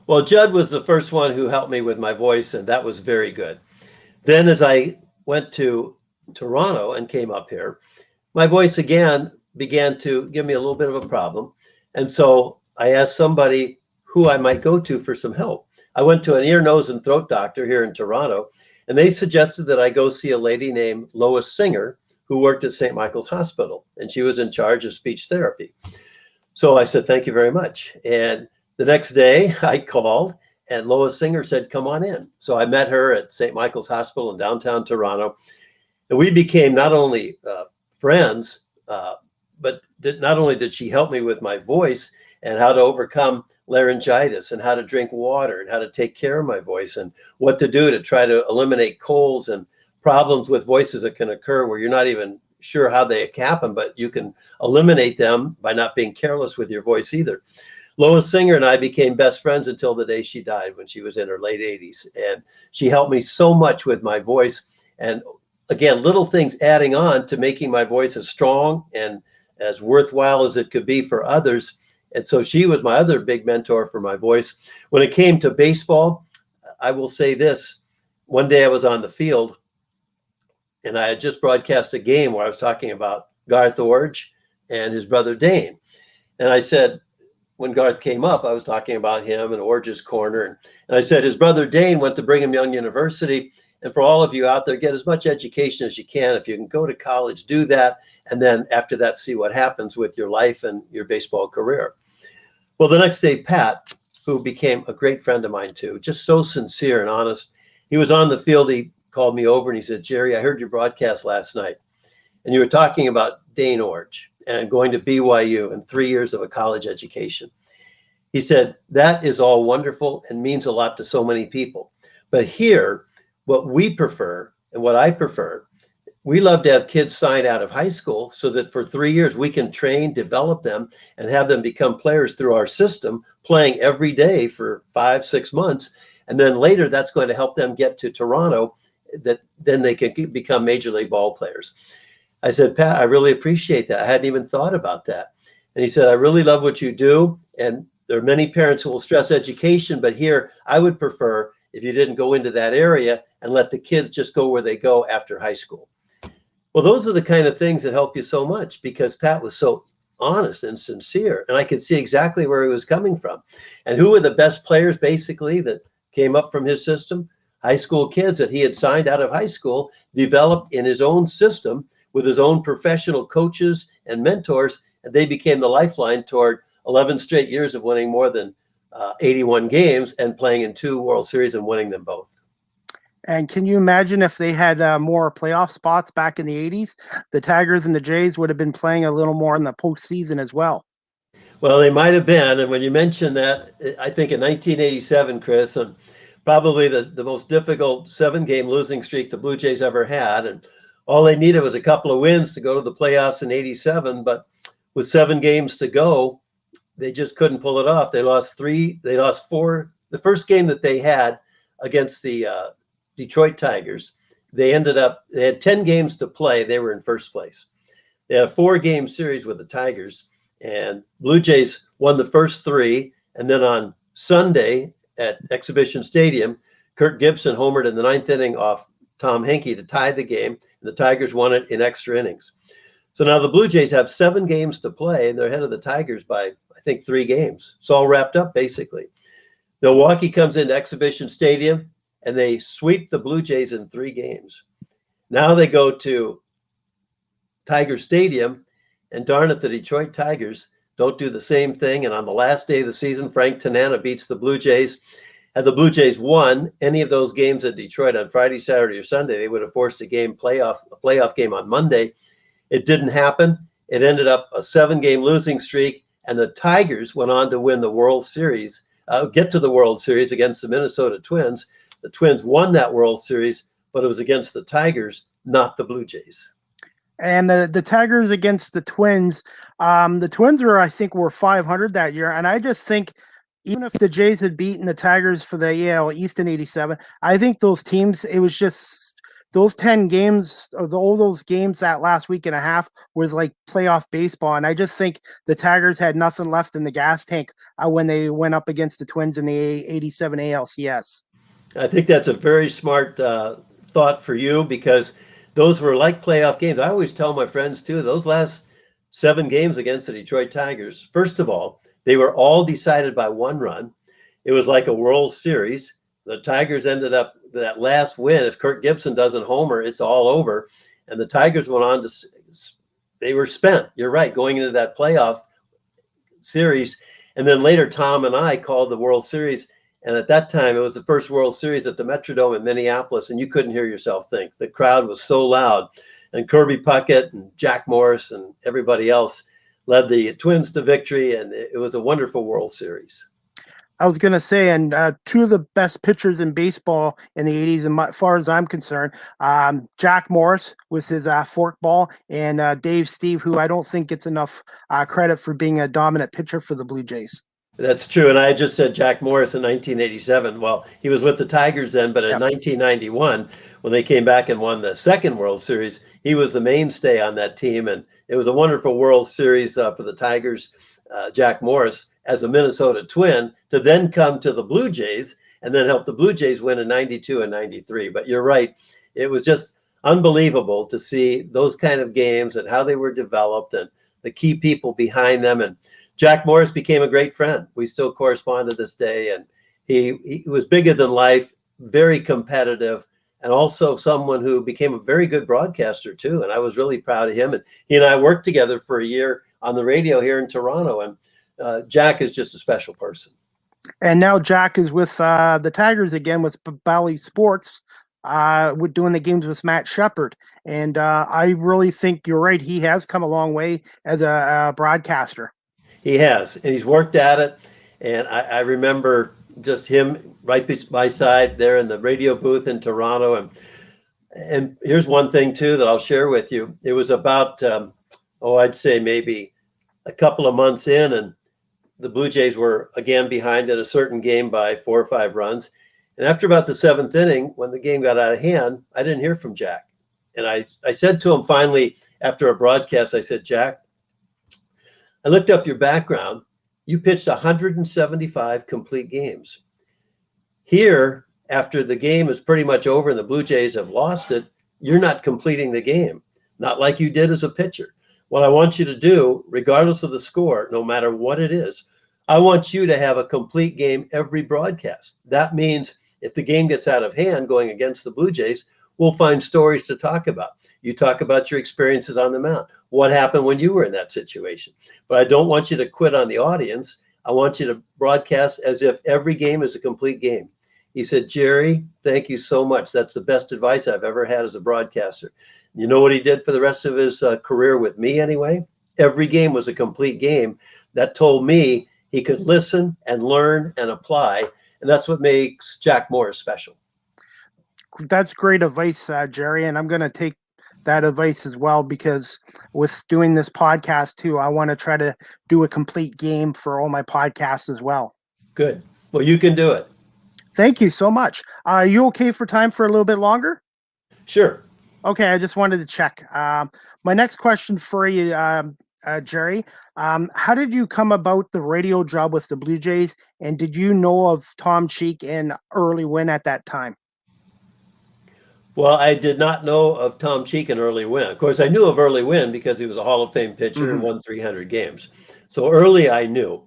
Well, Judd was the first one who helped me with my voice, and that was very good. Then as I went to Toronto and came up here, my voice again began to give me a little bit of a problem. And so I asked somebody who I might go to for some help. I went to an ear, nose, and throat doctor here in Toronto, and they suggested that I go see a lady named Lois Singer, who worked at St. Michael's Hospital, and she was in charge of speech therapy. So I said, thank you very much. And the next day I called, and Lois Singer said, come on in. So I met her at St. Michael's Hospital in downtown Toronto. And we became not only friends, but not only did she help me with my voice and how to overcome laryngitis and how to drink water and how to take care of my voice and what to do to try to eliminate colds and problems with voices that can occur where you're not even sure how they happen, but you can eliminate them by not being careless with your voice either. Lois Singer and I became best friends until the day she died when she was in her late 80s. And she helped me so much with my voice. And again, little things adding on to making my voice as strong and as worthwhile as it could be for others. And so she was my other big mentor for my voice. When it came to baseball, I will say this. One day I was on the field and I had just broadcast a game where I was talking about Garth Orge and his brother Dane. And I said, when Garth came up, I was talking about him and Orge's corner. And I said, his brother Dane went to Brigham Young University. And for all of you out there, get as much education as you can. If you can go to college, do that. And then after that, see what happens with your life and your baseball career. Well, the next day, Pat, who became a great friend of mine too, just so sincere and honest, he was on the field. He called me over and he said, Jerry, I heard your broadcast last night. And you were talking about Dane Orge and going to BYU and 3 years of a college education. He said, that is all wonderful and means a lot to so many people. But here, what we prefer and what I prefer, we love to have kids sign out of high school so that for 3 years we can train, develop them, and have them become players through our system, playing every day for 5-6 months. And then later that's going to help them get to Toronto, that then they can become major league ball players. I said, Pat, I really appreciate that. I hadn't even thought about that. And he said, I really love what you do. And there are many parents who will stress education, but here I would prefer if you didn't go into that area and let the kids just go where they go after high school. Well, those are the kind of things that help you so much, because Pat was so honest and sincere, and I could see exactly where he was coming from. And who were the best players basically that came up from his system? High school kids that he had signed out of high school, developed in his own system with his own professional coaches and mentors, and they became the lifeline toward 11 straight years of winning more than 81 games and playing in 2 World Series and winning them both. And can you imagine if they had more playoff spots back in the 80s? The Tigers and the Jays would have been playing a little more in the postseason as well. Well, they might have been. And when you mention that, I think in 1987, Chris, and probably the most difficult 7-game losing streak the Blue Jays ever had. And all they needed was a couple of wins to go to the playoffs in 87. But with 7 games to go, they just couldn't pull it off. They lost 3. They lost 4. The first game that they had against the Detroit Tigers, they had 10 games to play. They were in first place. They had a 4-game series with the Tigers, and Blue Jays won the first 3. And then on Sunday at Exhibition Stadium, Kirk Gibson homered in the 9th inning off Tom Henke to tie the game, and the Tigers won it in extra innings. So now the Blue Jays have 7 games to play, and they're ahead of the Tigers by, I think, 3 games. It's all wrapped up, basically. Milwaukee comes into Exhibition Stadium, and they sweep the Blue Jays in 3 games. Now they go to Tiger Stadium, and darn it, the Detroit Tigers don't do the same thing. And on the last day of the season, Frank Tanana beats the Blue Jays. Had the Blue Jays won any of those games in Detroit on Friday, Saturday, or Sunday, they would have forced a playoff game on Monday. It didn't happen. It ended up a 7-game losing streak, and the Tigers went on to win the World Series, get to the World Series against the Minnesota Twins. The Twins won that World Series, but it was against the Tigers, not the Blue Jays. And the Tigers against the Twins I think were 500 that year. And I just think even if the Jays had beaten the Tigers for the AL East in 87, I think those teams, it was just those 10 games, all those games that last week and a half was like playoff baseball. And I just think the Tigers had nothing left in the gas tank when they went up against the Twins in the 87 ALCS. I think that's a very smart thought for you, because those were like playoff games. I always tell my friends too, those last 7 games against the Detroit Tigers, first of all, they were all decided by 1 run. It was like a World Series. The Tigers ended up that last win. If Kirk Gibson doesn't homer, it's all over. And the Tigers went on to, they were spent. You're right, going into that playoff series. And then later, Tom and I called the World Series. And at that time, it was the first World Series at the Metrodome in Minneapolis, and you couldn't hear yourself think. The crowd was so loud. And Kirby Puckett and Jack Morris and everybody else led the Twins to victory, and it was a wonderful World Series. I was going to say, and 2 of the best pitchers in baseball in the 80s, as far as I'm concerned, Jack Morris with his forkball, and Dave Steve, who I don't think gets enough credit for being a dominant pitcher for the Blue Jays. That's true. And I just said Jack Morris in 1987. Well, he was with the Tigers then, but in 1991, when they came back and won the 2nd World Series, he was the mainstay on that team. And it was a wonderful World Series for the Tigers, Jack Morris, as a Minnesota Twin, to then come to the Blue Jays and then help the Blue Jays win in 92 and 93. But you're right. It was just unbelievable to see those kind of games and how they were developed and the key people behind them. And Jack Morris became a great friend. We still correspond to this day, and he was bigger than life, very competitive, and also someone who became a very good broadcaster too. And I was really proud of him. And he and I worked together for a year on the radio here in Toronto. And Jack is just a special person. And now Jack is with the Tigers again with Bally Sports. We're doing the games with Matt Shepard. And I really think you're right. He has come a long way as a broadcaster. He has, and he's worked at it. And I remember just him right by my side there in the radio booth in Toronto. And here's one thing too that I'll share with you. It was about, I'd say maybe a couple of months in, and the Blue Jays were again behind in a certain game by 4 or 5 runs. And after about the 7th inning, when the game got out of hand, I didn't hear from Jack. And I said to him finally after a broadcast, I said, Jack, I looked up your background, You pitched 175 complete games. Here, after the game is pretty much over and the Blue Jays have lost it, you're not completing the game, not like you did as a pitcher. What I want you to do, regardless of the score, no matter what it is, I want you to have a complete game every broadcast. That means if the game gets out of hand going against the Blue Jays, we'll find stories to talk about. You talk about your experiences on the mound. What happened when you were in that situation? But I don't want you to quit on the audience. I want you to broadcast as if every game is a complete game. He said, Jerry, thank you so much. That's the best advice I've ever had as a broadcaster. You know what he did for the rest of his career with me anyway? Every game was a complete game. That told me he could listen and learn and apply. And that's what makes Jack Morris special. That's great advice, Jerry. And I'm going to take that advice as well, because with doing this podcast too, I want to try to do a complete game for all my podcasts as well. Good. Well, you can do it. Thank you so much. Are you okay for time for a little bit longer? Sure. Okay, I just wanted to check. My next question for you, Jerry, how did you come about the radio job with the Blue Jays, and did you know of Tom Cheek and Early Wynn at that time? Well, I did not know of Tom Cheek and Early Wynn. Of course, I knew of Early Wynn because he was a Hall of Fame pitcher and won 300 games. So Early I knew.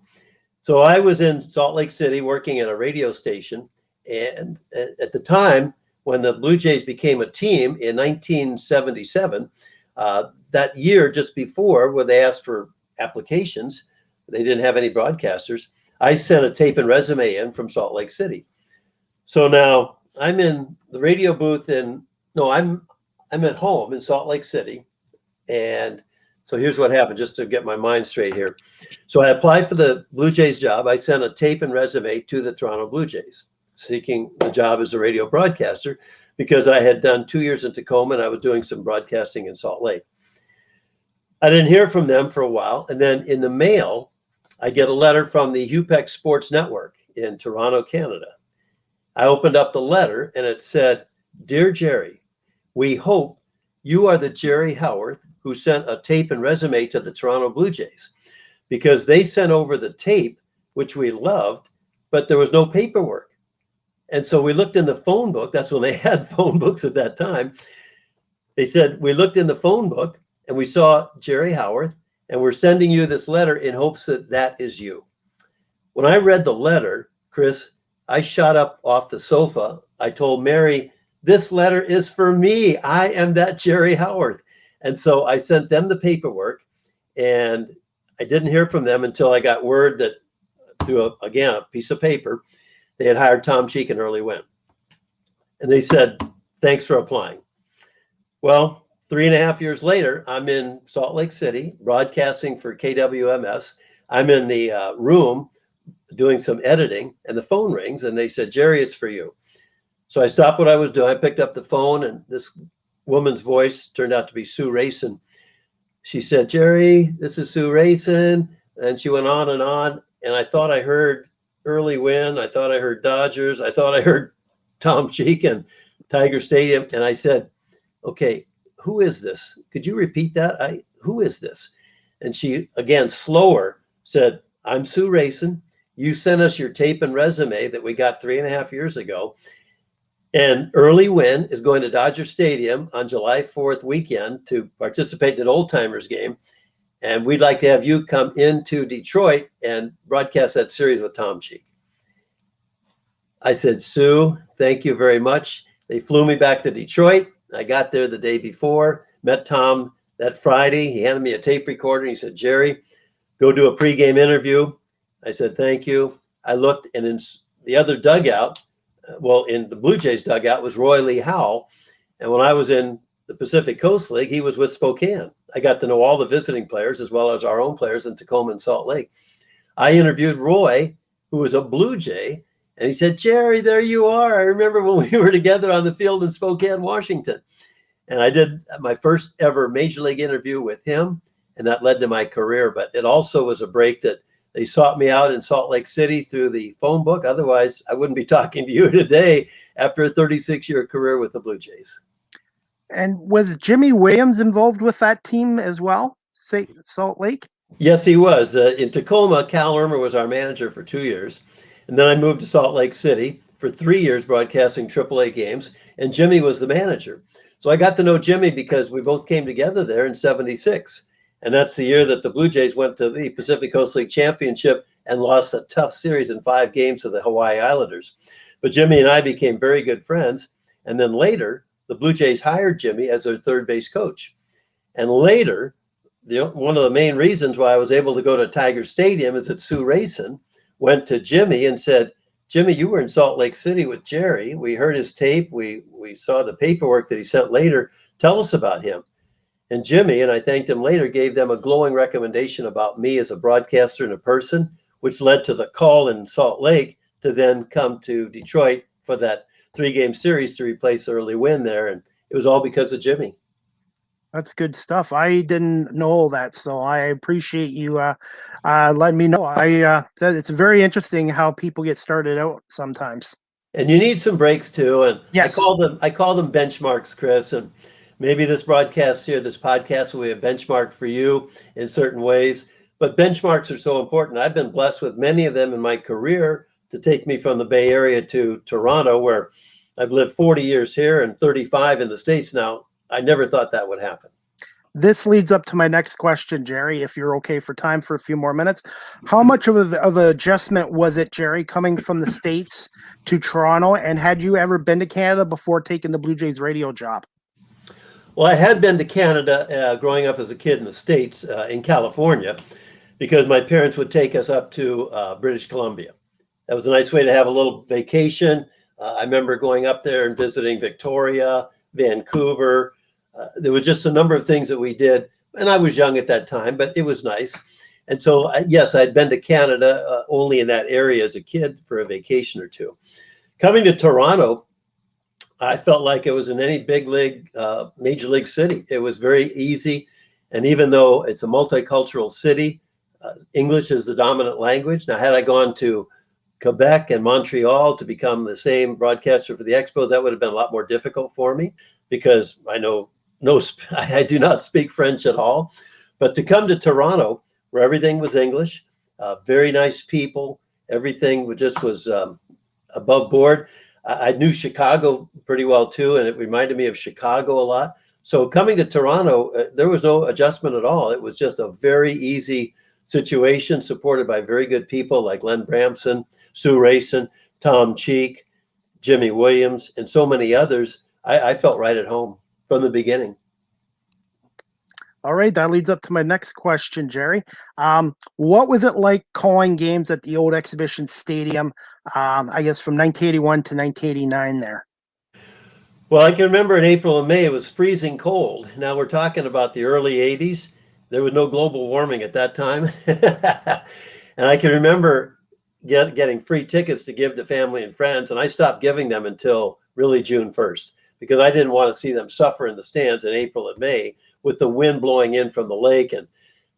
So I was in Salt Lake City working at a radio station, and at the time, when the Blue Jays became a team in 1977, that year just before, when they asked for applications, they didn't have any broadcasters. I sent a tape and resume in from Salt Lake City. So now I'm in the radio booth I'm at home in Salt Lake City. And so here's what happened, just to get my mind straight here. So I applied for the Blue Jays job. I sent a tape and resume to the Toronto Blue Jays, seeking the job as a radio broadcaster, because I had done 2 years in Tacoma and I was doing some broadcasting in Salt Lake. I didn't hear from them for a while. And then in the mail, I get a letter from the HUPEC Sports Network in Toronto, Canada. I opened up the letter and it said, Dear Jerry, we hope you are the Jerry Howarth who sent a tape and resume to the Toronto Blue Jays, because they sent over the tape, which we loved, but there was no paperwork. And so we looked in the phone book. That's when they had phone books at that time. They said, we looked in the phone book and we saw Jerry Howarth, and we're sending you this letter in hopes that that is you. When I read the letter, Chris, I shot up off the sofa. I told Mary, this letter is for me. I am that Jerry Howarth. And so I sent them the paperwork, and I didn't hear from them until I got word that through a piece of paper, they had hired Tom Cheek and Early Wynn. And they said, thanks for applying. Well, 3.5 years later, I'm in Salt Lake City broadcasting for KWMS. I'm in the room doing some editing, and the phone rings and they said, Jerry, it's for you. So I stopped what I was doing. I picked up the phone, and this woman's voice turned out to be Sue Rayson. She said, Jerry, this is Sue Rayson. And she went on. And I thought I heard Early Wynn. I thought I heard Dodgers. I thought I heard Tom Cheek and Tiger Stadium. And I said, okay, who is this? Could you repeat that? Who is this? And she, again, slower, said, I'm Sue Rayson. You sent us your tape and resume that we got 3.5 years ago. And Early Wynn is going to Dodger Stadium on July 4th weekend to participate in an old timers game. And we'd like to have you come into Detroit and broadcast that series with Tom Cheek. I said, Sue, thank you very much. They flew me back to Detroit. I got there the day before, met Tom that Friday. He handed me a tape recorder. He said, Jerry, go do a pregame interview. I said, thank you. I looked, and in the other dugout, in the Blue Jays dugout, was Roy Lee Howell. And when I was in the Pacific Coast League, he was with Spokane. I got to know all the visiting players as well as our own players in Tacoma and Salt Lake. I interviewed Roy, who was a Blue Jay, and he said, Jerry, there you are. I remember when we were together on the field in Spokane, Washington. And I did my first ever major league interview with him, and that led to my career. But it also was a break that they sought me out in Salt Lake City through the phone book. Otherwise, I wouldn't be talking to you today after a 36-year career with the Blue Jays. And was Jimmy Williams involved with that team as well, say Salt Lake? Yes, he was. In Tacoma, Cal Irmer was our manager for 2 years. And then I moved to Salt Lake City for 3 years broadcasting AAA games, and Jimmy was the manager. So I got to know Jimmy because we both came together there in '76. And that's the year that the Blue Jays went to the Pacific Coast League Championship and lost a tough series in 5 games to the Hawaii Islanders. But Jimmy and I became very good friends. And then later, the Blue Jays hired Jimmy as their third base coach. And later, one of the main reasons why I was able to go to Tiger Stadium is that Sue Rayson went to Jimmy and said, Jimmy, you were in Salt Lake City with Jerry. We heard his tape. We saw the paperwork that he sent later. Tell us about him. And Jimmy, and I thanked him later, gave them a glowing recommendation about me as a broadcaster and a person, which led to the call in Salt Lake to then come to Detroit for that 3-game series to replace the early win there. And it was all because of Jimmy. That's good stuff. I didn't know all that, so I appreciate you letting me know. It's very interesting how people get started out sometimes. And you need some breaks too. And Yes. I call them benchmarks, Chris. And maybe this broadcast here, this podcast will be a benchmark for you in certain ways. But benchmarks are so important. I've been blessed with many of them in my career to take me from the Bay Area to Toronto, where I've lived 40 years here and 35 in the States now. I never thought that would happen. This leads up to my next question, Jerry, if you're okay for time for a few more minutes. How much of an adjustment was it, Jerry, coming from the States to Toronto? And had you ever been to Canada before taking the Blue Jays radio job? Well, I had been to Canada growing up as a kid in the States, in California, because my parents would take us up to British Columbia. That was a nice way to have a little vacation. I remember going up there and visiting Victoria, Vancouver. There was just a number of things that we did, and I was young at that time, but it was nice. And so, yes, I'd been to Canada only in that area as a kid for a vacation or two. Coming to Toronto, I felt like it was in any big league, major league city. It was very easy. And even though it's a multicultural city, English is the dominant language. Now, had I gone to Quebec and Montreal to become the same broadcaster for the Expos, that would have been a lot more difficult for me because I I do not speak French at all. But to come to Toronto, where everything was English, very nice people, everything was above board. I knew Chicago pretty well too, and it reminded me of Chicago a lot. So coming to Toronto, there was no adjustment at all. It was just a very easy situation, supported by very good people like Len Bramson, Sue Rayson, Tom Cheek, Jimmy Williams, and so many others. I felt right at home from the beginning. All right, that leads up to my next question, Jerry. What was it like calling games at the old exhibition stadium, I guess from 1981 to 1989 there? Well, I can remember in April and May, it was freezing cold. Now we're talking about the early 80s. There was no global warming at that time. And I can remember getting free tickets to give to family and friends. And I stopped giving them until really June 1st, because I didn't want to see them suffer in the stands in April and May with the wind blowing in from the lake, and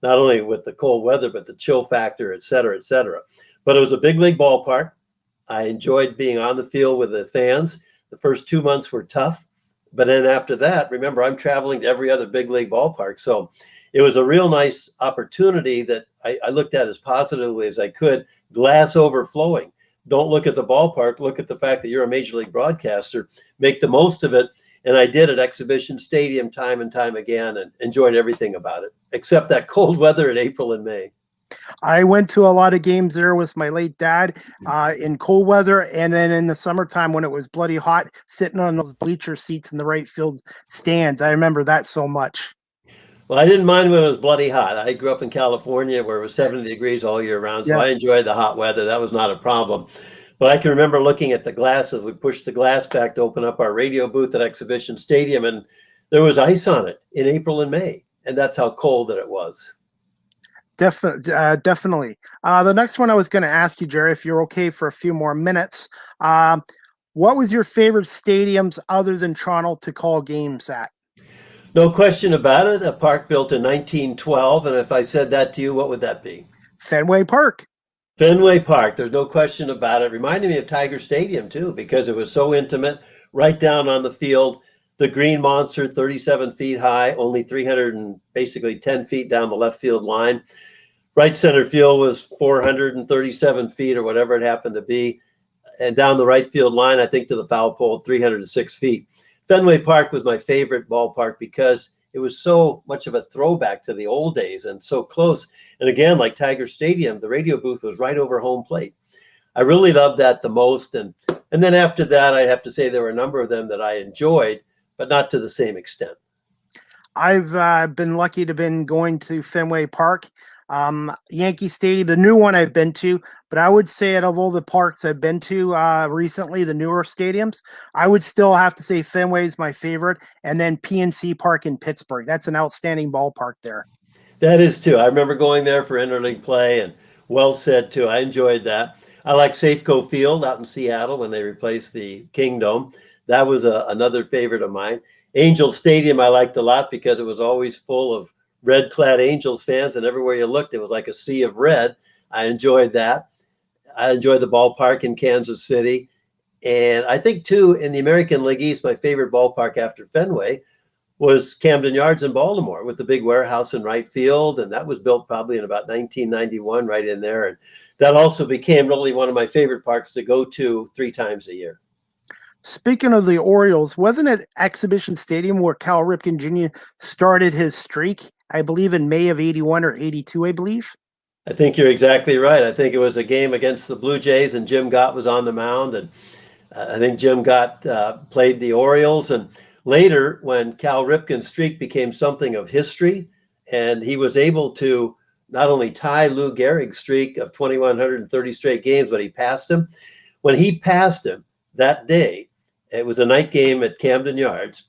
not only with the cold weather, but the chill factor, et cetera, et cetera. But it was a big league ballpark. I enjoyed being on the field with the fans. The first 2 months were tough, but then after that, remember, I'm traveling to every other big league ballpark. So it was a real nice opportunity that I looked at as positively as I could. Glass overflowing. Don't look at the ballpark. Look at the fact that you're a major league broadcaster. Make the most of it. And I did at Exhibition Stadium time and time again, and enjoyed everything about it, except that cold weather in April and May. I went to a lot of games there with my late dad in cold weather, and then in the summertime when it was bloody hot, sitting on those bleacher seats in the right field stands. I remember that so much. Well, I didn't mind when it was bloody hot. I grew up in California where it was 70 degrees all year round, so Yeah. I enjoyed the hot weather. That was not a problem. But I can remember looking at the glass as we pushed the glass back to open up our radio booth at Exhibition Stadium, and there was ice on it in April and May, and that's how cold that it was. Definitely. The next one I was going to ask you, Jerry, if you're okay for a few more minutes. What was your favorite stadiums other than Toronto to call games at? No question about it. A park built in 1912, and if I said that to you, what would that be? Fenway Park. Fenway Park. There's no question about it. Reminded me of Tiger Stadium too, because it was so intimate, right down on the field. The Green Monster, 37 feet high, only 300 and basically 10 feet down the left field line. Right center field was 437 feet or whatever it happened to be. And down the right field line, I think to the foul pole, 306 feet. Fenway Park was my favorite ballpark because it was so much of a throwback to the old days and so close. And again, like Tiger Stadium, the radio booth was right over home plate. I really loved that the most. And then after that, I'd have to say there were a number of them that I enjoyed, but not to the same extent. I've been lucky to have been going to Fenway Park, Yankee Stadium, the new one I've been to. But I would say out of all the parks I've been to recently, the newer stadiums, I would still have to say Fenway is my favorite, and then PNC Park in Pittsburgh. That's an outstanding ballpark there. That is too. I remember going there for interleague play, and well said too. I enjoyed that. I like Safeco Field out in Seattle when they replaced the Kingdome. That was another favorite of mine. Angel Stadium I liked a lot because it was always full of red-clad Angels fans, and everywhere you looked, it was like a sea of red. I enjoyed that. I enjoyed the ballpark in Kansas City. And I think, too, in the American League East, my favorite ballpark after Fenway was Camden Yards in Baltimore with the big warehouse in right field. And that was built probably in about 1991 right in there. And that also became really one of my favorite parks to go to 3 times a year. Speaking of the Orioles, wasn't it Exhibition Stadium where Cal Ripken Jr. started his streak, I believe in May of 81 or 82, I believe? I think you're exactly right. I think it was a game against the Blue Jays, and Jim Gott was on the mound. And I think Jim Gott played the Orioles. And later, when Cal Ripken's streak became something of history, and he was able to not only tie Lou Gehrig's streak of 2,130 straight games, but he passed him. When he passed him that day, it was a night game at Camden Yards.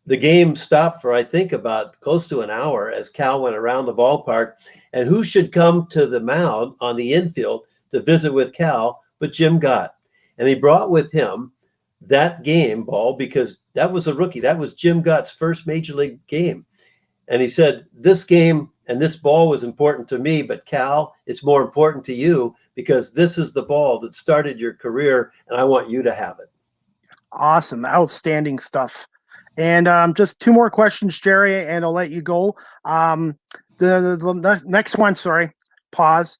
The game stopped for, I think, about close to an hour as Cal went around the ballpark. And who should come to the mound on the infield to visit with Cal but Jim Gott? And he brought with him that game ball because that was a rookie. That was Jim Gott's first major league game. And he said, this game and this ball was important to me, but Cal, it's more important to you because this is the ball that started your career, and I want you to have it. Awesome. Outstanding stuff. And just 2 more questions, Jerry, and I'll let you go. The next one, sorry, pause.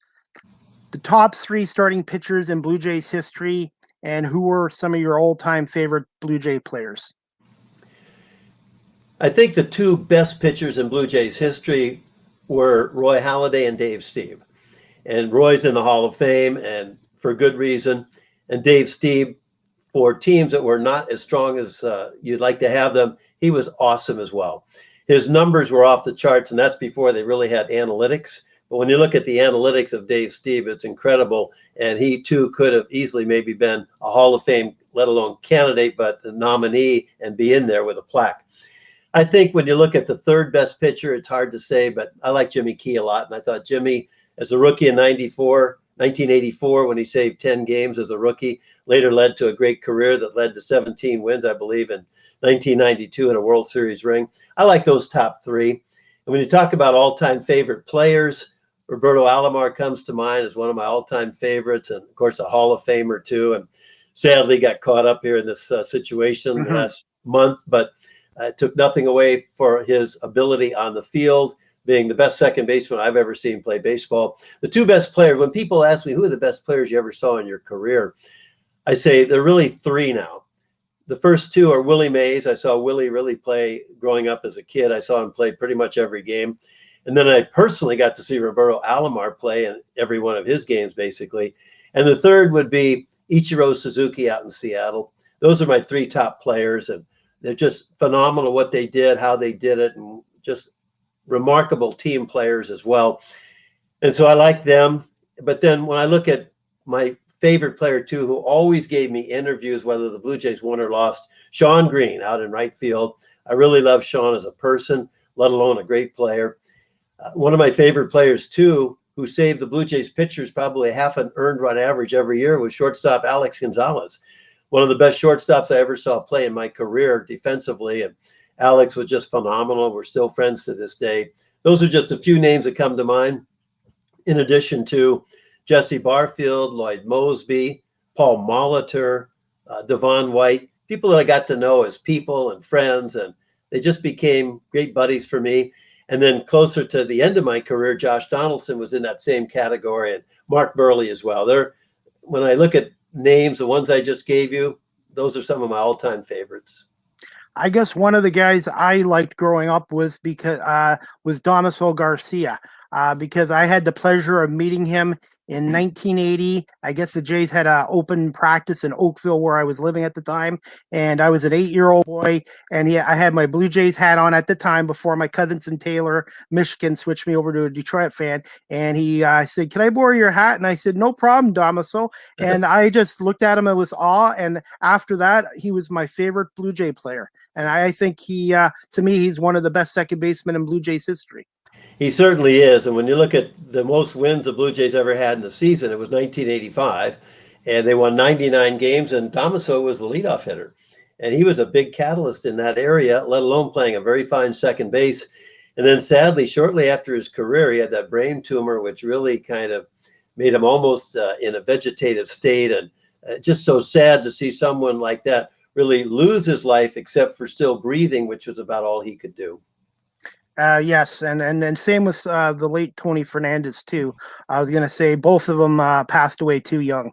The top 3 starting pitchers in Blue Jays history, and who were some of your all-time favorite Blue Jay players? I think the 2 best pitchers in Blue Jays history were Roy Halladay and Dave Stieb. And Roy's in the Hall of Fame, and for good reason. And Dave Stieb, for teams that were not as strong as you'd like to have them, he was awesome as well. His numbers were off the charts, and that's before they really had analytics. But when you look at the analytics of Dave Stieb, it's incredible. And he, too, could have easily maybe been a Hall of Fame, let alone candidate, but a nominee and be in there with a plaque. I think when you look at the 3rd best pitcher, it's hard to say, but I like Jimmy Key a lot. And I thought Jimmy, as a rookie in 1984, when he saved 10 games as a rookie, later led to a great career that led to 17 wins, I believe, in 1992 and a World Series ring. I like those top 3. And when you talk about all-time favorite players, Roberto Alomar comes to mind as one of my all-time favorites, and of course a Hall of Famer too. And sadly got caught up here in this situation last month, but it took nothing away for his ability on the field, being the best second baseman I've ever seen play baseball. The 2 best players, when people ask me who are the best players you ever saw in your career, I say there are really 3 now. The first 2 are Willie Mays. I saw Willie really play growing up as a kid. I saw him play pretty much every game. And then I personally got to see Roberto Alomar play in every one of his games, basically. And the 3rd would be Ichiro Suzuki out in Seattle. Those are my 3 top players, and they're just phenomenal what they did, how they did it, and just remarkable team players as well. And so I like them. But then when I look at my favorite player, too, who always gave me interviews, whether the Blue Jays won or lost, Sean Green out in right field. I really love Sean as a person, let alone a great player. One of my favorite players, too, who saved the Blue Jays pitchers probably half an earned run average every year, was shortstop Alex Gonzalez. One of the best shortstops I ever saw play in my career defensively. And Alex was just phenomenal. We're still friends to this day. Those are just a few names that come to mind, in addition to Jesse Barfield, Lloyd Mosby, Paul Molitor, Devon White, people that I got to know as people and friends, and they just became great buddies for me. And then closer to the end of my career, Josh Donaldson was in that same category, and Mark Burley as well. When I look at names, the ones I just gave you, those are some of my all-time favorites. I guess one of the guys I liked growing up was Damaso Garcia, because I had the pleasure of meeting him in 1980. I guess the Jays had an open practice in Oakville where I was living at the time, and I was an 8-year-old boy, and I had my Blue Jays hat on at the time before my cousins in Taylor, Michigan switched me over to a Detroit fan, and he said, "Can I borrow your hat?" And I said, "No problem, Damaso." And I just looked at him with awe, and after that, he was my favorite Blue Jay player. And I think to me, he's one of the best second basemen in Blue Jays history. He certainly is. And when you look at the most wins the Blue Jays ever had in a season, it was 1985, and they won 99 games, and Damaso was the leadoff hitter. And he was a big catalyst in that area, let alone playing a very fine second base. And then sadly, shortly after his career, he had that brain tumor, which really kind of made him almost in a vegetative state. And just so sad to see someone like that really lose his life, except for still breathing, which was about all he could do. Yes, and same with the late Tony Fernandez too. I was going to say both of them passed away too young.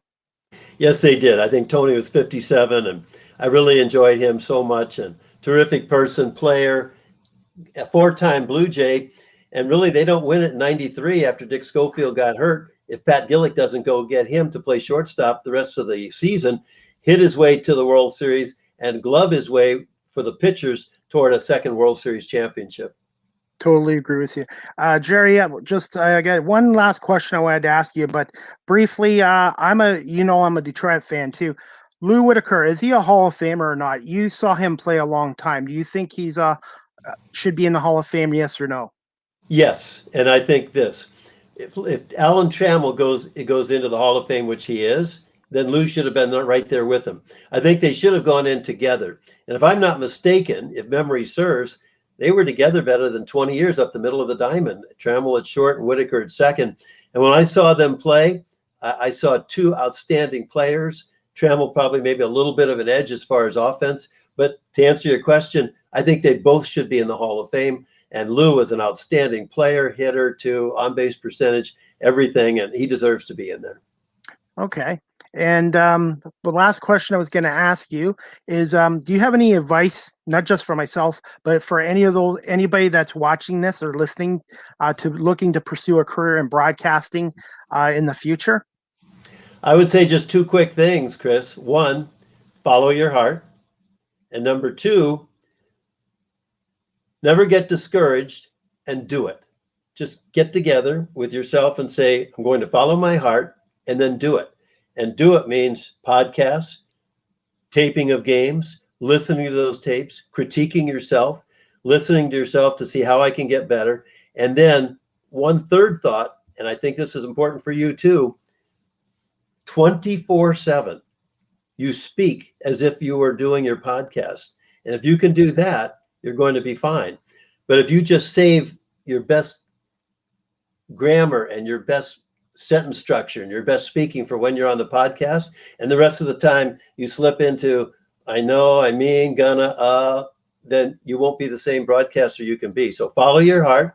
Yes, they did. I think Tony was 57, and I really enjoyed him so much. And terrific person, player, a 4-time Blue Jay. And really, they don't win it in 93 after Dick Schofield got hurt. If Pat Gillick doesn't go get him to play shortstop the rest of the season, hit his way to the World Series and glove his way for the pitchers toward a second World Series championship. Totally agree with you. Jerry, I got one last question I wanted to ask you, but briefly, I'm a Detroit fan too. Lou Whitaker, is he a Hall of Famer or not? You saw him play a long time. Do you think he's should be in the Hall of Fame, yes or no? Yes, and I think this. If Alan Trammell goes into the Hall of Fame, which he is, then Lou should have been right there with him. I think they should have gone in together. And if I'm not mistaken, if memory serves, they were together better than 20 years up the middle of the diamond. Trammell at short and Whitaker at second. And when I saw them play, I saw two outstanding players. Trammell probably maybe a little bit of an edge as far as offense. But to answer your question, I think they both should be in the Hall of Fame. And Lou was an outstanding player, hitter, too, on-base percentage, everything, and he deserves to be in there. Okay. And the last question I was going to ask you is, do you have any advice, not just for myself, but for anybody that's watching this or listening looking to pursue a career in broadcasting in the future? I would say just two quick things, Chris. One, follow your heart. And number two, never get discouraged and do it. Just get together with yourself and say, I'm going to follow my heart, and then do it. And do it means podcasts, taping of games, listening to those tapes, critiquing yourself, listening to yourself to see how I can get better. And then one third thought, and I think this is important for you too, 24/7, you speak as if you were doing your podcast. And if you can do that, you're going to be fine. But if you just save your best grammar and your best sentence structure and your best speaking for when you're on the podcast, and the rest of the time you slip into I know, I mean, gonna, then you won't be the same broadcaster you can be. So follow your heart,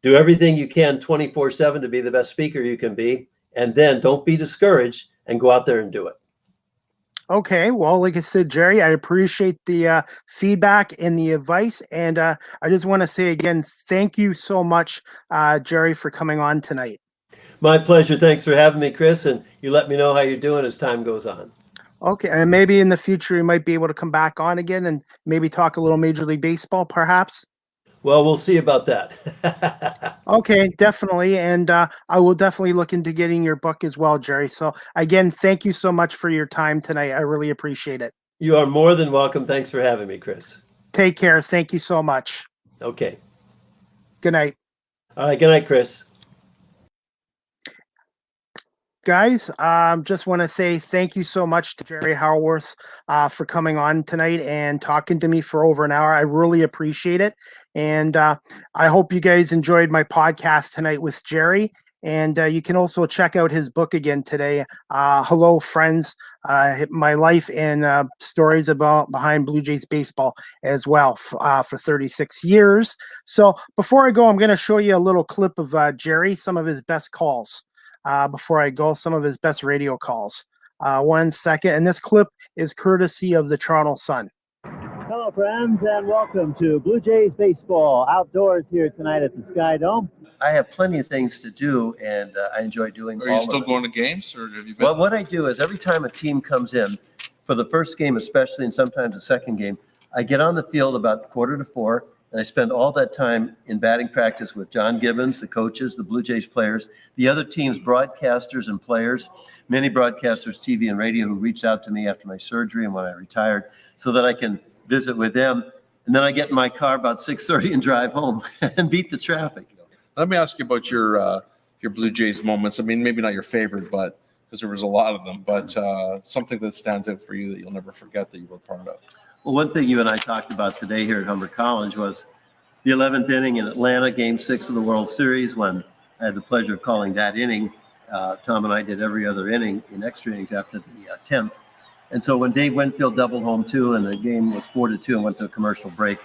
do everything you can 24/7 to be the best speaker you can be, and then don't be discouraged and go out there and do it. Okay, well, like I said, Jerry, I appreciate the feedback and the advice, and I just want to say again, thank you so much, Jerry, for coming on tonight. My pleasure. Thanks for having me, Chris, and you let me know how you're doing as time goes on. Okay, and maybe in the future you might be able to come back on again and maybe talk a little Major League Baseball, perhaps. Well, we'll see about that. Okay, definitely, and I will definitely look into getting your book as well, Jerry. So again, thank you so much for your time tonight. I really appreciate it. You are more than welcome. Thanks for having me, Chris. Take care. Thank you so much. Okay. Good night. All right. Good night, Chris. Guys, just want to say thank you so much to Jerry Howarth for coming on tonight and talking to me for over an hour. I really appreciate it. And I hope you guys enjoyed my podcast tonight with Jerry. And you can also check out his book again today, Hello Friends, My Life and Stories about Behind Blue Jays Baseball as well for 36 years. So before I go, I'm going to show you a little clip of Jerry, some of his best calls. Before I go, some of his best radio calls. 1 second. And this clip is courtesy of the Toronto Sun. Hello, friends, and welcome to Blue Jays Baseball outdoors here tonight at the Sky Dome. I have plenty of things to do, and I enjoy doing all of them. Are you still going to games, or have you been? Well, what I do is every time a team comes in, for the first game especially, and sometimes the second game, I get on the field about 3:45, and I spend all that time in batting practice with John Gibbons, the coaches, the Blue Jays players, the other team's broadcasters and players, many broadcasters, TV and radio, who reached out to me after my surgery and when I retired, so that I can visit with them. And then I get in my car about 6:30 and drive home and beat the traffic. Let me ask you about your Blue Jays moments. I mean, maybe not your favorite, but because there was a lot of them, but something that stands out for you that you'll never forget that you were part of. Well, one thing you and I talked about today here at Humber College was the 11th inning in Atlanta, Game 6 of the World Series, when I had the pleasure of calling that inning. Tom and I did every other inning in extra innings after the 10th. And so when Dave Winfield doubled home 2 and the game was 4-2 and went to a commercial break,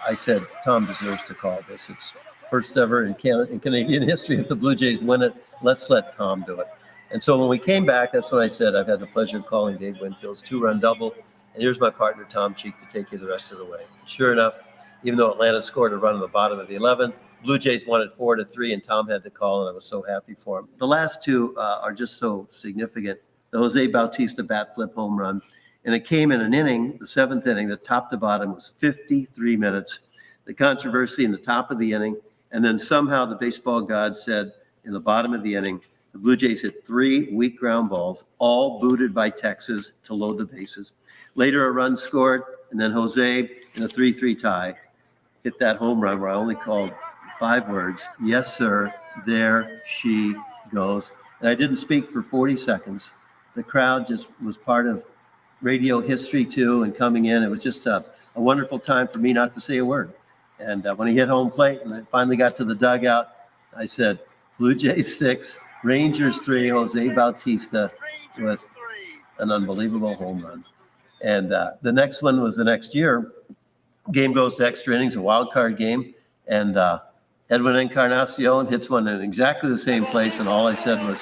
I said, Tom deserves to call this. It's first ever in Canadian history. If the Blue Jays win it, let's let Tom do it. And so when we came back, that's when I said, I've had the pleasure of calling Dave Winfield's 2-run double. And here's my partner, Tom Cheek, to take you the rest of the way. Sure enough, even though Atlanta scored a run in the bottom of the 11th, Blue Jays won it 4-3, and Tom had the call, and I was so happy for him. The last two are just so significant. The Jose Bautista bat flip home run, and it came in an inning, the 7th inning, that top to bottom was 53 minutes. The controversy in the top of the inning, and then somehow the baseball god said in the bottom of the inning, the Blue Jays hit 3 weak ground balls, all booted by Texas to load the bases. Later, a run scored, and then Jose, in a 3-3 tie, hit that home run where I only called 5 words, yes, sir, there she goes. And I didn't speak for 40 seconds. The crowd just was part of radio history, too, and coming in. It was just a wonderful time for me not to say a word. And when he hit home plate and I finally got to the dugout, I said, Blue Jays 6, Rangers 3, Jose Bautista with an unbelievable home run. And the next one was the next year. Game goes to extra innings, a wild card game. And Edwin Encarnacion hits one in exactly the same place. And all I said was,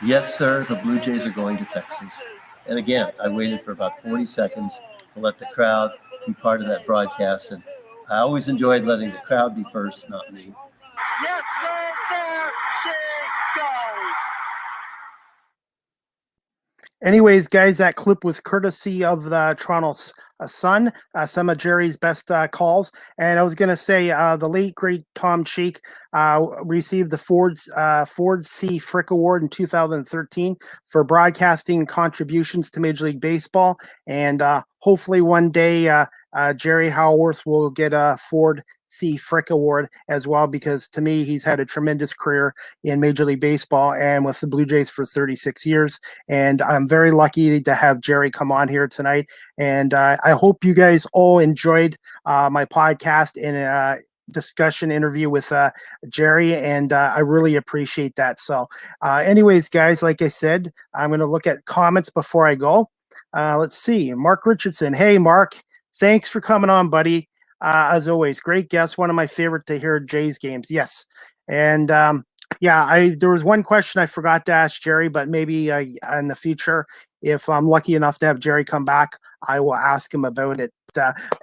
yes, sir, the Blue Jays are going to Texas. And again, I waited for about 40 seconds to let the crowd be part of that broadcast. And I always enjoyed letting the crowd be first, not me. Yes, sir, there she goes. Anyways, guys, that clip was courtesy of the Toronto Sun, some of Jerry's best calls. And I was going to say the late, great Tom Cheek received the Ford C. Frick Award in 2013 for broadcasting contributions to Major League Baseball. And hopefully one day Jerry Howarth will get a Ford C. Frick Award as well, because to me, he's had a tremendous career in Major League Baseball and with the Blue Jays for 36 years. And I'm very lucky to have Jerry come on here tonight. And I hope you guys all enjoyed my podcast and discussion interview with Jerry, and I really appreciate that. So anyways, guys, like I said, I'm going to look at comments before I go. Let's see. Mark Richardson. Hey, Mark. Thanks for coming on, buddy. As always, great guest. One of my favorite to hear Jays games. Yes. And there was one question I forgot to ask Jerry, but maybe in the future, if I'm lucky enough to have Jerry come back, I will ask him about it.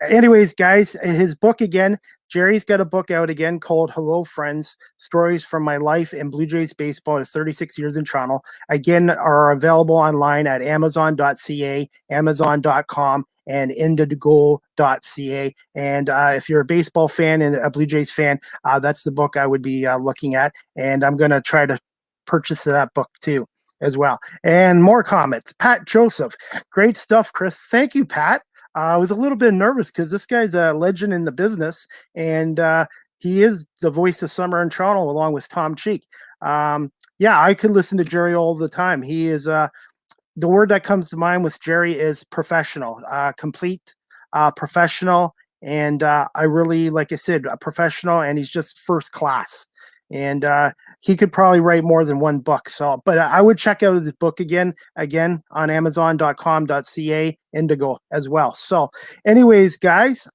Anyways, guys, his book again, Jerry's got a book out again called Hello Friends, Stories from My Life in Blue Jays Baseball at 36 years in Toronto. Again, are available online at amazon.ca, amazon.com, and indigo.ca. And if you're a baseball fan and a Blue Jays fan, that's the book I would be looking at. And I'm going to try to purchase that book too as well. And more comments. Pat Joseph. Great stuff, Chris. Thank you, Pat. I was a little bit nervous because this guy's a legend in the business, and he is the voice of summer in Toronto along with Tom Cheek. I could listen to Jerry all the time. He is the word that comes to mind with Jerry is professional, complete, professional. And I really, like I said, a professional, and he's just first class. And he could probably write more than one book. So, but I would check out his book again on Amazon.com.ca, Indigo as well. So, anyways, guys,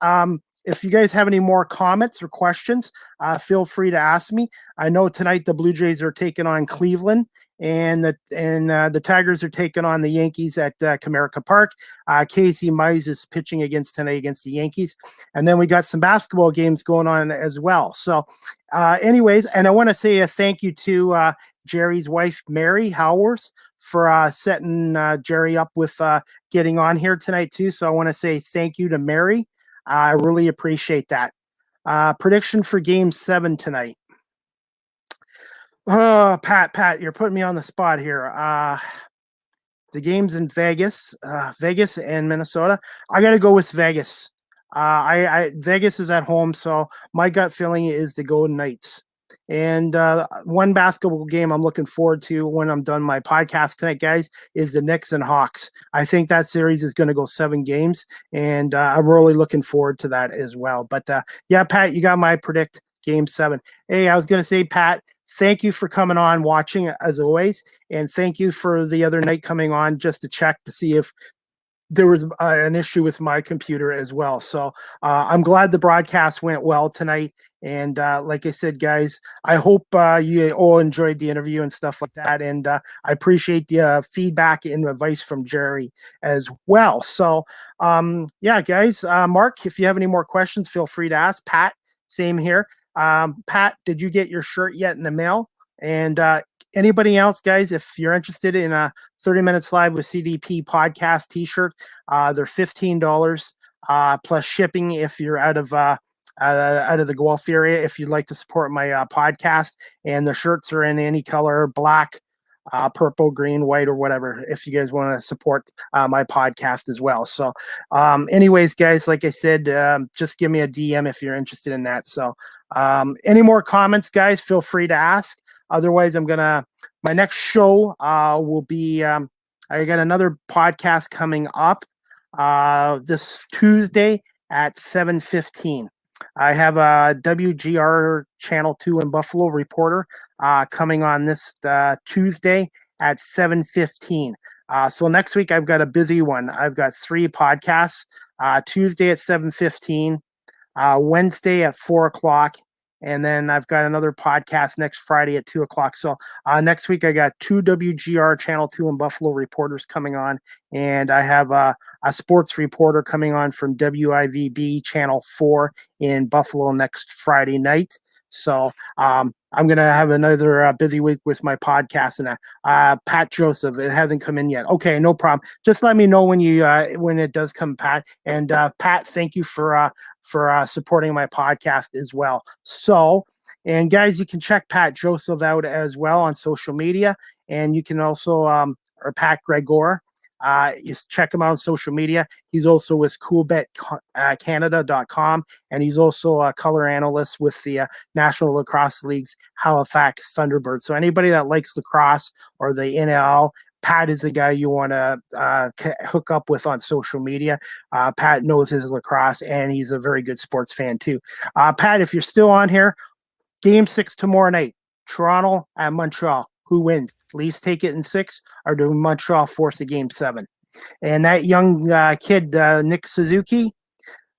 if you guys have any more comments or questions, feel free to ask me. I know tonight the Blue Jays are taking on Cleveland, and the Tigers are taking on the Yankees at Comerica Park. Casey Mize is pitching tonight against the Yankees, and then we got some basketball games going on as well. So, anyways, and I want to say a thank you to Jerry's wife, Mary Howarth, for setting Jerry up with getting on here tonight too. So I want to say thank you to Mary. I really appreciate that. Prediction for Game 7 tonight. Oh, Pat, you're putting me on the spot here. The game's in Vegas, Vegas and Minnesota. I got to go with Vegas. Vegas is at home, so my gut feeling is the Golden Knights. And one basketball game I'm looking forward to when I'm done my podcast tonight, guys, is the Knicks and Hawks. I think that series is going to go 7 games, and I'm really looking forward to that as well. But yeah, Pat, you got my predict Game 7. Hey, I was going to say, Pat, thank you for coming on, watching as always, and thank you for the other night coming on just to check to see if there was an issue with my computer as well. So I'm glad the broadcast went well tonight. And like I said, guys, I hope you all enjoyed the interview and stuff like that. And I appreciate the feedback and advice from Jerry as well. So yeah, guys, Mark, if you have any more questions, feel free to ask. Pat, same here. Pat, did you get your shirt yet in the mail? And anybody else, guys, if you're interested in a 30 Minutes Live with CDP podcast t-shirt, they're $15 plus shipping if you're out of the Guelph area, if you'd like to support my podcast. And the shirts are in any color, black, purple, green, white, or whatever, if you guys want to support my podcast as well. So anyways, guys, like I said, just give me a DM if you're interested in that. So any more comments, guys, feel free to ask. Otherwise, my next show will be, I got another podcast coming up this Tuesday at 7:15. I have a WGR Channel 2 in Buffalo reporter coming on this Tuesday at 7:15. So next week, I've got a busy one. I've got 3 podcasts, Tuesday at 7:15, Wednesday at 4 o'clock, and then I've got another podcast next Friday at 2 o'clock. So next week, I got 2 WGR Channel 2 in Buffalo reporters coming on, and I have a sports reporter coming on from WIVB Channel 4 in Buffalo next Friday night. So I'm going to have another busy week with my podcast. And Pat Joseph, it hasn't come in yet. Okay, no problem. Just let me know when it does come, Pat. And Pat, thank you for supporting my podcast as well. So, and guys, you can check Pat Joseph out as well on social media, and you can also or Pat Gregor. Just check him out on social media. He's also with coolbetcanada.com, and he's also a color analyst with the National Lacrosse League's Halifax Thunderbirds. So anybody that likes lacrosse or the NL, Pat is the guy you want to hook up with on social media. Pat knows his lacrosse, and he's a very good sports fan too. Pat, if you're still on here, Game 6 tomorrow night, Toronto at Montreal. Who wins? Leafs take it in 6, or do Montreal force a Game 7? And that young kid, Nick Suzuki,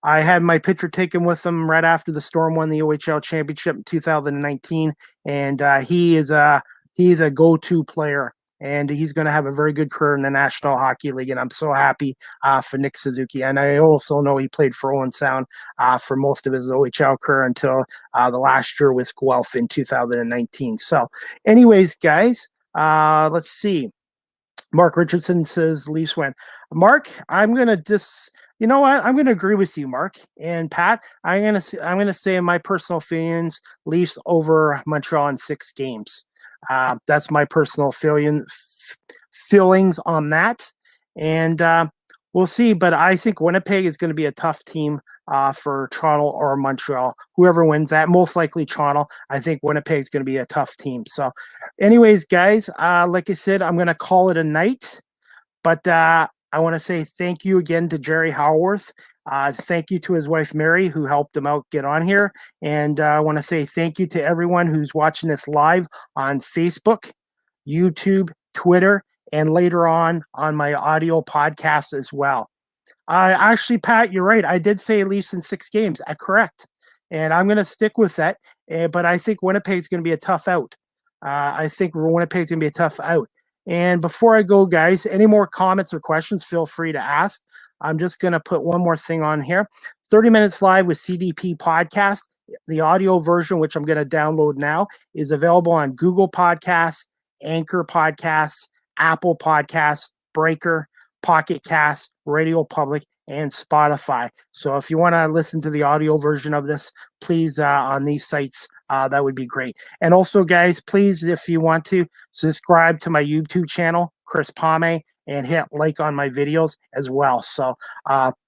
I had my picture taken with him right after the Storm won the OHL championship in 2019, and he's a go-to player, and he's going to have a very good career in the National Hockey League, and I'm so happy for Nick Suzuki. And I also know he played for Owen Sound for most of his OHL career until the last year with Guelph in 2019. So anyways, guys, let's see. Mark Richardson says Leafs win. Mark, I'm going to you know what? I'm going to agree with you, Mark. And Pat, I'm going to say in my personal feelings, Leafs over Montreal in 6 games. That's my personal feelings on that. And we'll see. But I think Winnipeg is going to be a tough team for Toronto or Montreal. Whoever wins that, most likely Toronto. I think Winnipeg is going to be a tough team. So anyways, guys, like I said, I'm going to call it a night. But I want to say thank you again to Jerry Howarth. Thank you to his wife, Mary, who helped him out get on here. And I want to say thank you to everyone who's watching this live on Facebook, YouTube, Twitter, and later on my audio podcast as well. Actually, Pat, you're right. I did say Leafs in 6 games. Correct. And I'm going to stick with that. But I think Winnipeg's going to be a tough out. I think Winnipeg's going to be a tough out. And before I go, guys, any more comments or questions, feel free to ask. I'm just going to put one more thing on here. 30 Minutes Live with CDP podcast. The audio version, which I'm going to download now, is available on Google Podcasts, Anchor Podcasts, Apple Podcasts, Breaker, Pocket Cast, Radio Public, and Spotify. So if you want to listen to the audio version of this, please on these sites, that would be great. And also, guys, please, if you want to, subscribe to my YouTube channel, Chris Pame, and hit like on my videos as well. So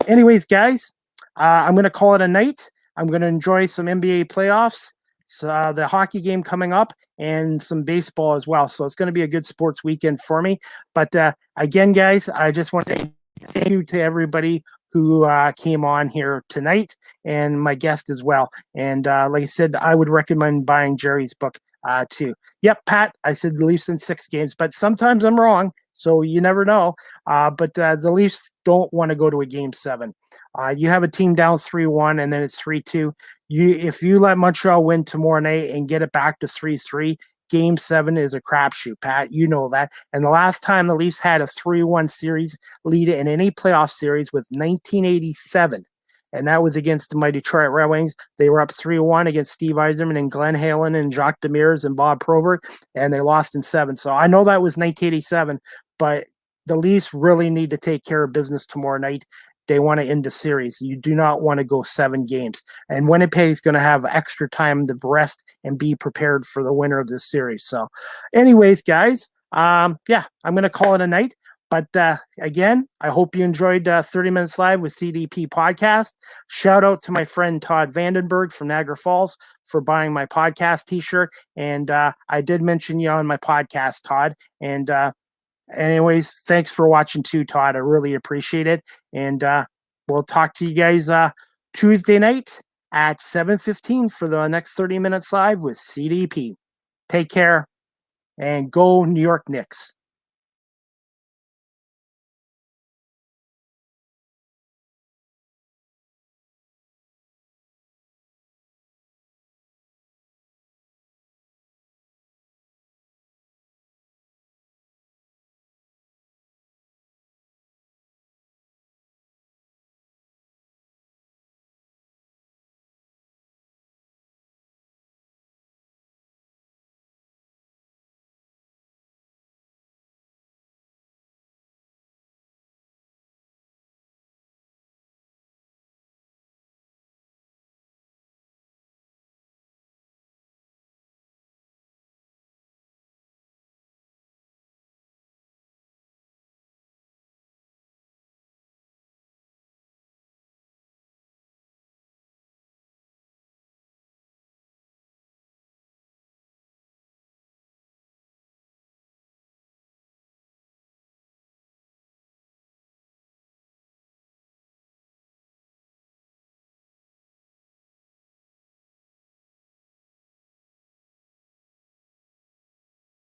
anyways, guys, I'm going to call it a night. I'm going to enjoy some NBA playoffs, the hockey game coming up, and some baseball as well. So it's going to be a good sports weekend for me. But again, guys, I just want to say thank you to everybody who came on here tonight and my guest as well. And like I said, I would recommend buying Jerry's book too. Yep, Pat, I said the Leafs in 6 games, but sometimes I'm wrong. So you never know. But the Leafs don't want to go to a game 7. You have a team down 3-1 and then it's 3-2. If you let Montreal win tomorrow night and get it back to 3-3, Game 7 is a crapshoot, Pat. You know that. And the last time the Leafs had a 3-1 series lead in any playoff series was 1987. And that was against my Detroit Red Wings. They were up 3-1 against Steve Yzerman and Glenn Halen and Jacques Demers and Bob Probert, and they lost in 7. So I know that was 1987, but the Leafs really need to take care of business tomorrow night. They want to end the series. You do not want to go 7 games. And Winnipeg is going to have extra time to rest and be prepared for the winner of this series. So anyways, guys, I'm going to call it a night. But again, I hope you enjoyed 30 Minutes Live with CDP podcast. Shout out to my friend Todd Vandenberg from Niagara Falls for buying my podcast t-shirt. And I did mention you on my podcast, Todd. And anyways, thanks for watching too, Todd. I really appreciate it. And we'll talk to you guys Tuesday night at 7:15 for the next 30 Minutes Live with CDP. Take care and go New York Knicks.